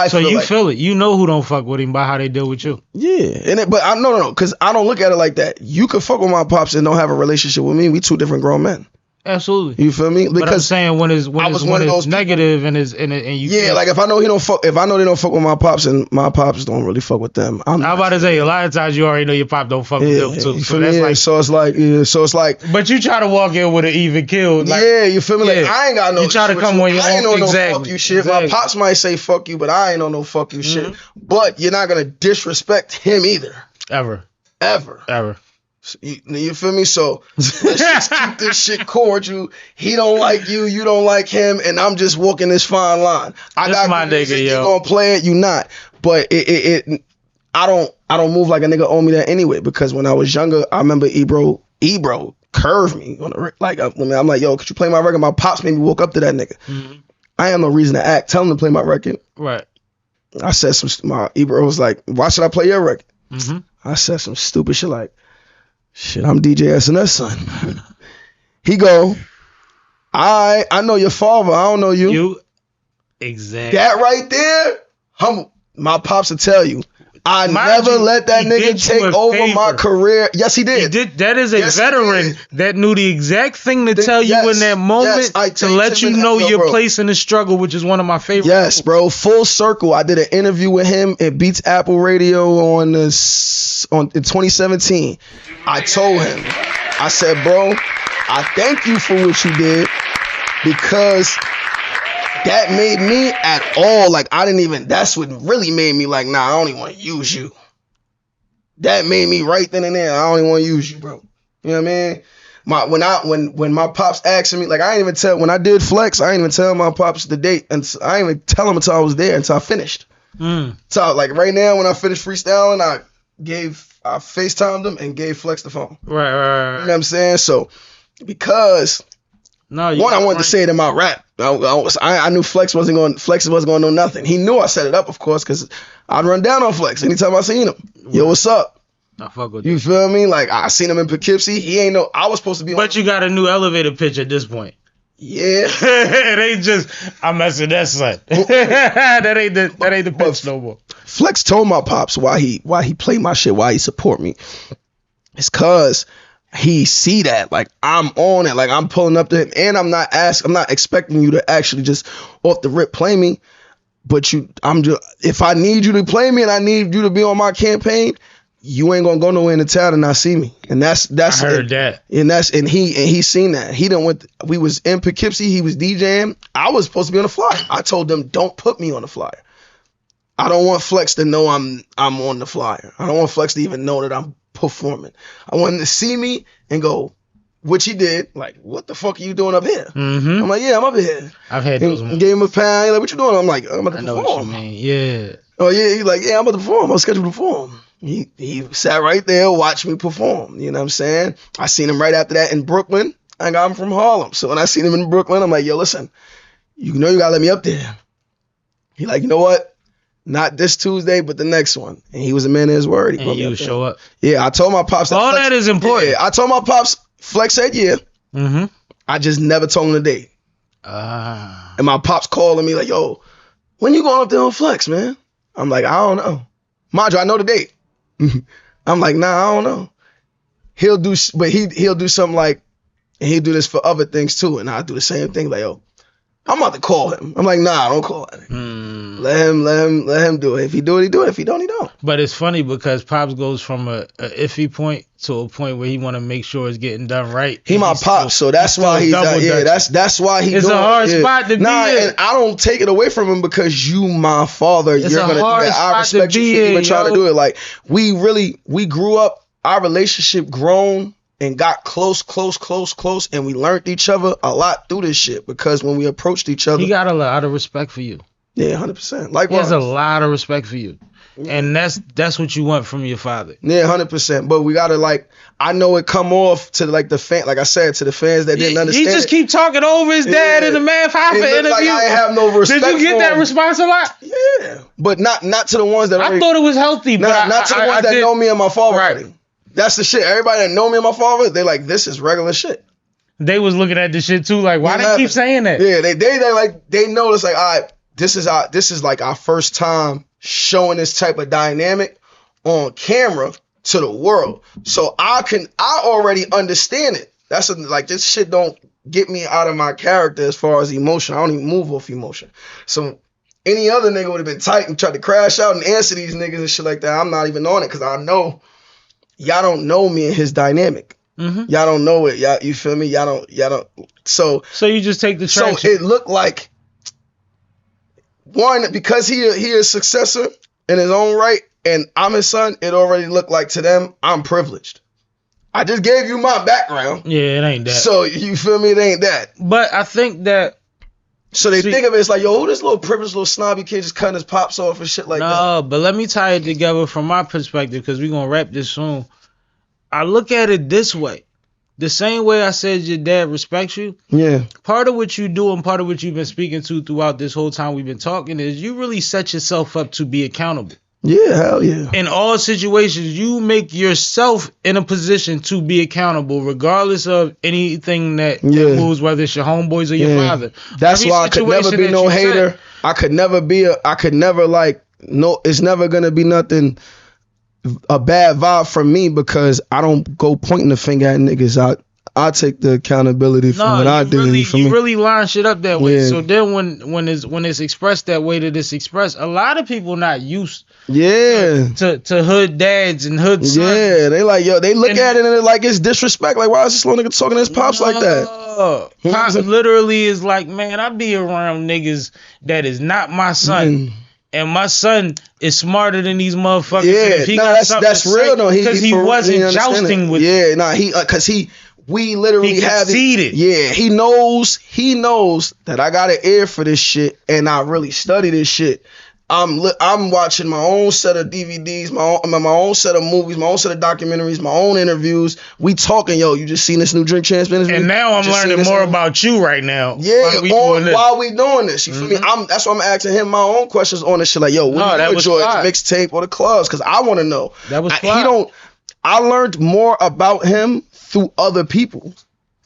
feel it. You know who don't fuck with him by how they deal with you. Yeah, but no, because I don't look at it like that. You could fuck with my pops and don't have a relationship with me. We two different grown men. Absolutely. You feel me? But I'm Because saying when it's negative and you yeah, like if I know they don't fuck with my pops and my pops don't really fuck with them. I'm about to say a lot of times you already know your pop don't fuck with them too. So that's like, so it's like. But you try to walk in with an even kill. Like, yeah, you feel me? Like I ain't got no. You try to come on your own. I ain't on exactly. no fuck you shit. Exactly. My pops might say fuck you, but I ain't on no fuck you shit. But you're not gonna disrespect him either. Ever. You feel me? So let's just keep this shit cordial. He don't like you, you don't like him, and I'm just walking this fine line. I got my nigga, yo. You gonna play it, you not. But I don't move like a nigga owe me that anyway. Because when I was younger, I remember Ebro curved me on the like. I'm like, yo, could you play my record? My pops made me walk up to that nigga. I have no reason to act. Tell him to play my record. Right. I said my Ebro was like, why should I play your record? I said some stupid shit like, shit, I'm DJ SNS son. He go, I know your father, I don't know you. You, exactly. That right there, my pops will tell you, I never let that nigga take over my career. Yes, he did. That is a veteran that knew the exact thing to tell you in that moment to let you know your place in the struggle, which is one of my favorites. Yes, bro. Full circle. I did an interview with him at Beats Apple Radio in 2017. I told him, I said, bro, I thank you for what you did because that made me at all, like, that's what really made me like, nah, I don't even want to use you. That made me right then and there, I don't even want to use you, bro. You know what I mean? When my pops asked me, like, when I did Flex, I didn't even tell my pops the date, and I didn't even tell him until I was there, until I finished. So, like, right now, when I finished freestyling, I FaceTimed him and gave Flex the phone. Right. You know what I'm saying? So, because... I wanted to say it in my rap. I knew Flex wasn't going to know nothing. He knew I set it up, of course, because I'd run down on Flex anytime I seen him. Yo, what's up? I fuck with you. Feel me? Like, I seen him in Poughkeepsie. He ain't know. I was supposed to be on. But you got a new elevator pitch at this point. Yeah. It ain't just, I'm messing that son. that ain't the pitch no more. Flex told my pops why he played my shit, why he support me. It's cause he see that, like, I'm on it, like, I'm pulling up to him, and I'm not expecting you to actually just off the rip play me, but if I need you to play me and I need you to be on my campaign, you ain't gonna go nowhere in the town and not see me, and that's I heard that, and he seen that. We was in Poughkeepsie, he was DJing. I was supposed to be on the flyer. I told them, don't put me on the flyer. I don't want Flex to know I'm on the flyer. I don't want Flex to even know that I'm performing. I want him to see me and go, which he did. Like, what the fuck are you doing up here? I'm like, yeah, I'm up here. I've had those. Gave him a pound. He's like, what you doing? I'm like, I'm about to perform. I know what you mean. Yeah. Oh yeah. He's like, yeah, I'm about to perform. I'm scheduled to perform. He sat right there, watched me perform. You know what I'm saying? I seen him right after that in Brooklyn. I'm from Harlem, so when I seen him in Brooklyn, I'm like, yo, listen, you know you gotta let me up there. He like, you know what? Not this Tuesday, but the next one. And he was a man of his word. And you show up. Yeah, I told my pops. All that is important. Yeah, I told my pops, Flex said yeah. I just never told him the date. And my pops calling me like, yo, when you going up there on Flex, man? I'm like, I don't know. Mind you, I know the date. I'm like, nah, I don't know. He'll do something like, and he'll do this for other things too. And I'll do the same thing. Like, yo, I'm about to call him. I'm like, nah, don't call him. Let him do it. If he do it, he do it. If he don't, he don't. But it's funny because Pops goes from a iffy point to a point where he want to make sure it's getting done right. He my pops, so that's why he's that's why he. It's a hard spot to be in. And I don't take it away from him because you my father. It's you're gonna do that. I respect you for even trying to do it. Like we grew up, our relationship grown and got close, and we learned each other a lot through this shit because when we approached each other, he got a lot of respect for you. Yeah, 100%. Likewise. He has a lot of respect for you. And that's what you want from your father. Yeah, 100%. But we gotta, like, I know it come off to like the fan, like I said, to the fans that didn't understand. He just keep talking over his dad in the Math Hoffa interview. Like I have no respect. Did you get that response a lot? Yeah, but not to the ones that I thought it was healthy. But not to the ones that know me and my father. Right. That's the shit. Everybody that know me and my father, they like, this is regular shit. They was looking at this shit too, like, why they keep saying that? Yeah, they know it's like, all right, this is like our first time showing this type of dynamic on camera to the world. So I already understand it. That's like, this shit don't get me out of my character as far as emotion. I don't even move off emotion. So any other nigga would have been tight and tried to crash out and answer these niggas and shit like that. I'm not even on it because I know y'all don't know me and his dynamic. Y'all don't know it. Y'all, you feel me? Y'all don't. So you just take the traction. So it looked like one, because he a successor in his own right, and I'm his son. It already looked like to them I'm privileged. I just gave you my background. Yeah, it ain't that. So you feel me? It ain't that. But I think that. So they think of it as like, yo, who this little privileged little snobby kid just cutting his pops off and shit like that? No, but let me tie it together from my perspective because we're gonna wrap this soon. I look at it this way. The same way I said your dad respects you. Yeah. Part of what you do and part of what you've been speaking to throughout this whole time we've been talking is you really set yourself up to be accountable. Yeah, hell yeah. In all situations, you make yourself in a position to be accountable, regardless of anything that moves, whether it's your homeboys or your father. That's why I could never be no hater. I could never it's never gonna be nothing, a bad vibe from me because I don't go pointing the finger at niggas. I take the accountability for what I do. You really line shit up that way. So then when it's expressed that way that it's expressed, a lot of people not used to hood dads and hood sons. Yeah, they like, yo, they look at it and they're like, it's disrespect. Like, why is this little nigga talking to his pops like that? Pops literally is like, man, I be around niggas that is not my son. And my son is smarter than these motherfuckers. Yeah, that's real though. Because he wasn't jousting with. Yeah, we literally have it. Yeah, he knows that I got an ear for this shit, and I really study this shit. I'm watching my own set of DVDs, my own set of movies, my own set of documentaries, my own interviews. We talking, yo, you just seen this new drink champion? And now I'm learning more about you right now. Yeah, while we doing this, you feel me? That's why I'm asking him my own questions on this shit. Like, yo, what do you enjoy, the mixtape or the clubs? Because I want to know. That was I learned more about him through other people.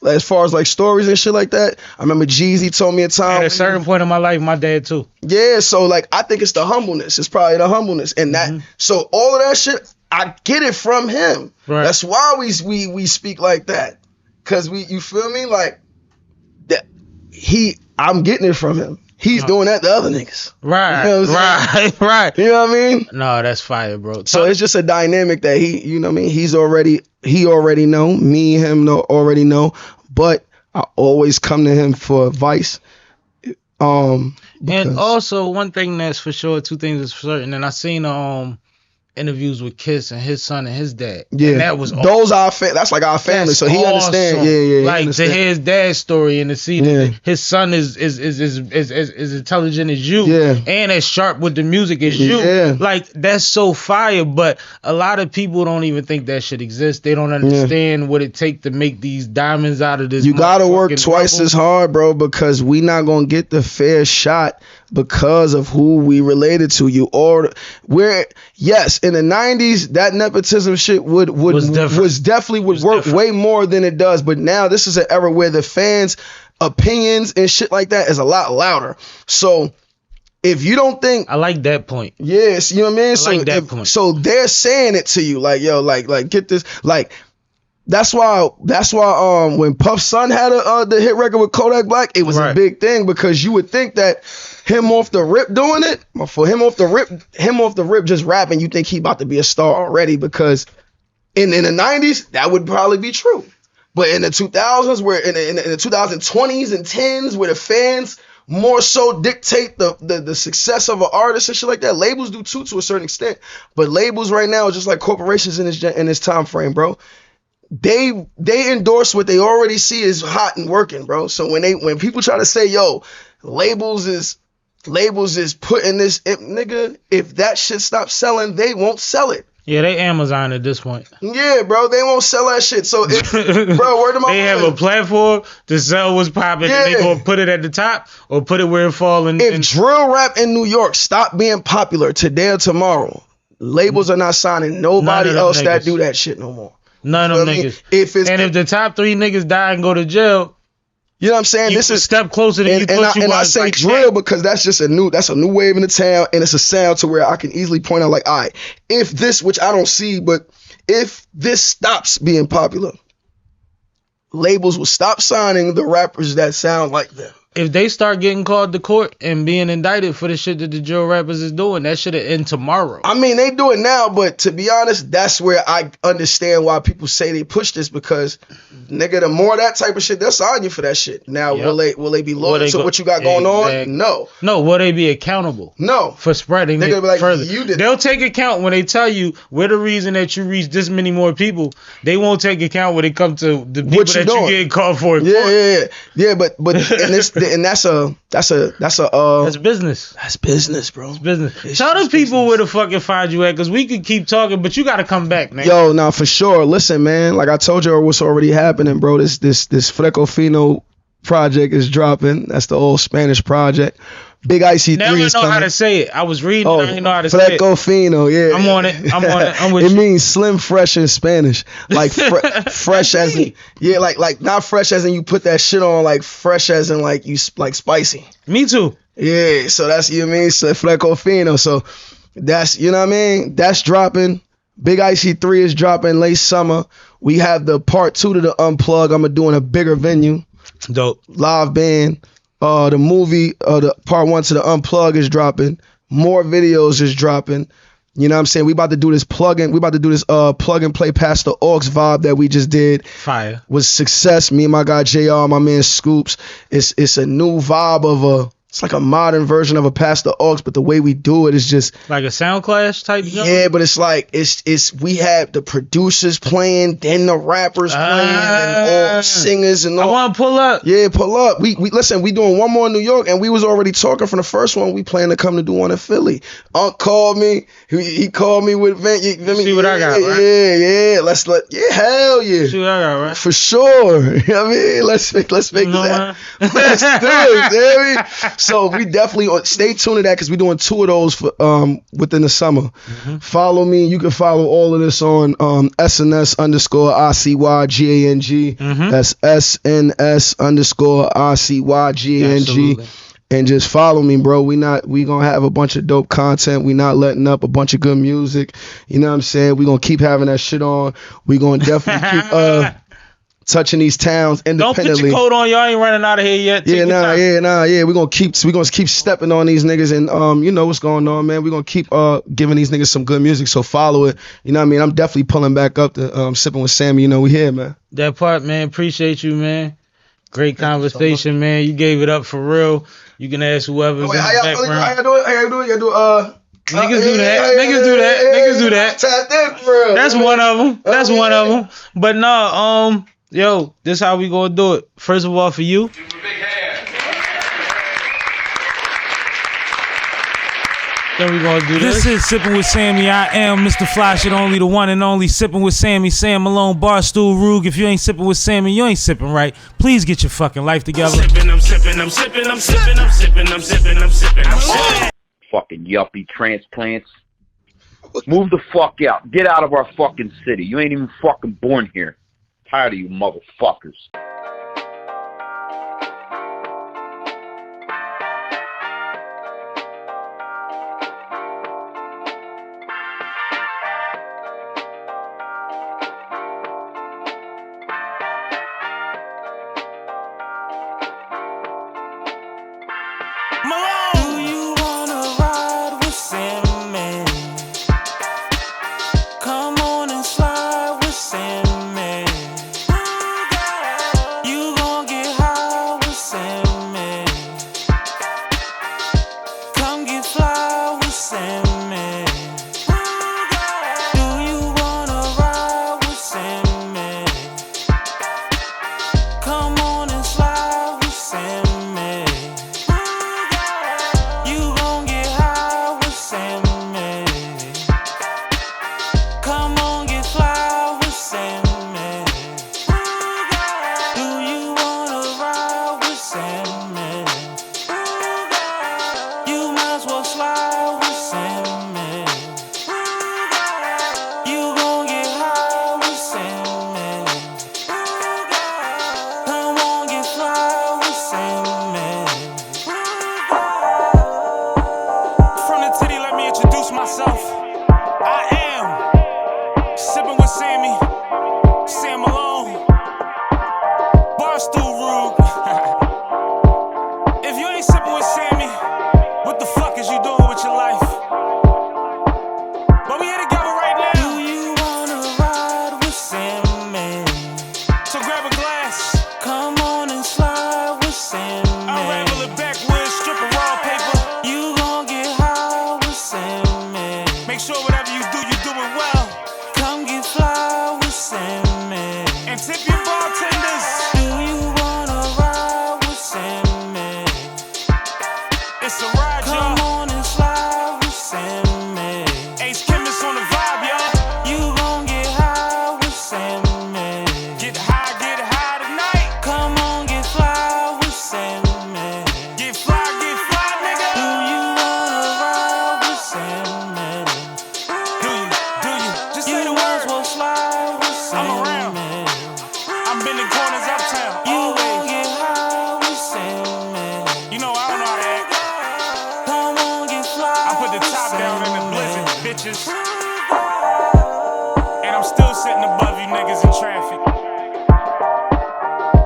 As far as like stories and shit like that, I remember Jeezy told me a time. At a certain point in my life, my dad too. Yeah, so like I think it's the humbleness. It's probably the humbleness, and that. So all of that shit, I get it from him. Right. That's why we speak like that, cause you feel me, like that. I'm getting it from him. He's doing that to other niggas. Right, you know right. You know what I mean? No, that's fire, bro. So it's just a dynamic that you know what I mean? He already know. Me and him already know. But I always come to him for advice. And also one thing that's for sure, two things is for certain, and I seen interviews with Kiss and his son and his dad. Yeah, and that was those awesome. That's like our family, so he understand. Yeah. Like to hear his dad's story and to see that his son is intelligent as you, and as sharp with the music as you. Yeah. Like that's so fire. But a lot of people don't even think that shit exists. They don't understand what it takes to make these diamonds out of this. You gotta work twice as hard, bro, because we not gonna get the fair shot because of who we related to. You or we're in the 90s, that nepotism shit was definitely work way more than it does. But now this is an era where the fans' opinions and shit like that is a lot louder. So if you don't think, I like that point. Yes, you know what I mean. I like that point. So they're saying it to you, like, yo, like get this, like. That's why when Puff's son had the hit record with Kodak Black, it was a big thing because you would think that him off the rip doing it, for him off the rip just rapping, you think he about to be a star already because in the 90s that would probably be true, but in the 2000s, where in the 2020s and 10s, where the fans more so dictate the success of an artist and shit like that, labels do too to a certain extent, but labels right now are just like corporations in this time frame, bro. They endorse what they already see is hot and working, bro. So when people try to say, yo, labels is putting this, nigga, if that shit stops selling, they won't sell it. Yeah, they Amazon at this point. Yeah, bro, they won't sell that shit. So, bro, word of my they have a platform to sell what's popping, and they gonna put it at the top or put it where it fall in. If drill rap in New York stop being popular today or tomorrow, labels are not signing nobody else that do that shit no more. None of them niggas. If the top 3 niggas die and go to jail, you know what I'm saying? This is a step closer than you thought you was. And I say drill because that's a new wave in the town, and it's a sound to where I can easily point out, like, all right, if this, which I don't see, but if this stops being popular, labels will stop signing the rappers that sound like them. If they start getting called to court and being indicted for the shit that the drill rappers is doing, that should end tomorrow. I mean, they do it now, but to be honest, that's where I understand why people say they push this, because nigga, the more that type of shit, they'll sign you for that shit. Now, will they be loyal to what you got going on? No. No, will they be accountable? No. For spreading They're it gonna be like, further. you did. They'll take account when they tell you we're the reason that you reach this many more people. They won't take account when it comes to the people that you getting called for. Yeah, but and that's business. That's business, bro. It's business. Tell the people where the fucking find you at, because we could keep talking, but you got to come back, man. Yo, now for sure. Listen, man. Like I told you, what's already happening, bro. This Fresco Fino project is dropping. That's the old Spanish project. Big ICY3 Never is know coming. how to say it. I was reading. I didn't know how to say it. Fresco Fino, yeah. I'm on it. I'm with it you. means slim, fresh in Spanish. Like fresh as in, yeah, like not fresh as in you put that shit on. Like fresh as in like you like spicy. Me too. Yeah, so that's, you know what I mean? So Fresco Fino. So that's, you know what I mean? That's dropping. Big ICY3 is dropping late summer. We have the part 2 to the Unplug. I'm going to do in a bigger venue. Dope. Live band. The movie, the part 1 to the Unplug is dropping. More videos is dropping. You know what I'm saying? We about to do this plug and play past the aux vibe that we just did. Fire. Was success. Me and my guy JR, my man Scoops. It's a new vibe of it's like a modern version of a past the aux, but the way we do it is just like a sound clash type. Yeah, but it's like it's we have the producers playing, then the rappers playing, and all singers and all. I want to pull up. Yeah, pull up. We listen. We doing one more in New York, and we was already talking from the first one. We plan to come to do one in Philly. Unc called me. He called me with Vent. See what I got, right? Yeah. Hell yeah. See what I got, right? For sure. You know what I mean? Let's make that. Let's do it. You know what I mean? So we definitely stay tuned to that, because we're doing 2 of those for within the summer. Mm-hmm. Follow me. You can follow all of this on SNS _ICYGANG. Mm-hmm. That's SNS _ICYGANG. Absolutely. And just follow me, bro. We gonna have a bunch of dope content. We not letting up, a bunch of good music. You know what I'm saying? We gonna keep having that shit on. We gonna definitely keep touching these towns independently. Don't put your coat on, y'all ain't running out of here yet. Yeah. We're gonna keep stepping on these niggas, and you know what's going on, man. We're gonna keep giving these niggas some good music, so follow it. You know what I mean? I'm definitely pulling back up the Sipping with Sammie. You know, we here, man. That part, man. Appreciate you, man. Great conversation, man. You gave it up for real. You can ask whoever's in the background. How you do it? Niggas do that. Tapped in for real. That's one of them. But no, yo, this how we gonna do it. First of all, for you. Then we gonna do this. This is Sipping with Sammie. I am Mr. Fly Shit Only, the one and only Sipping with Sammie. Sam Malone, Barstool, Rug. If you ain't sipping with Sammie, you ain't sipping right. Please get your fucking life together. I'm sipping. Fucking yuppie transplants. Move the fuck out. Get out of our fucking city. You ain't even fucking born here. Tired of you motherfuckers. get fly with Sammie. And tip your bartenders. Do you wanna ride with Sammie? It's a ride, Come y'all. on and slide with Sammie. Ace Chemist on the vibe, y'all. You gon' get high with Sammie. Get high tonight. Come on, get fly with Sammie. Get fly, nigga. Do you wanna ride with Sammie? Do you? Just say You the might as word. well slide with I'm around. Sammie. I'm bending corners uptown. You gon' Always. get high with Sammie. You know I don't know how to act. Come on, get fly. I put the with top down in the Sammie. blizzard, bitches. And I'm still sitting above you niggas in traffic.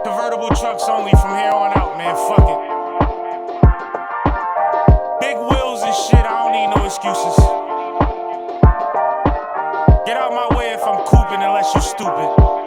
Convertible trucks only from here on out, man. Fuck it. Big wheels and shit, I don't need no excuses. Get out my way if I'm cooping unless you stupid.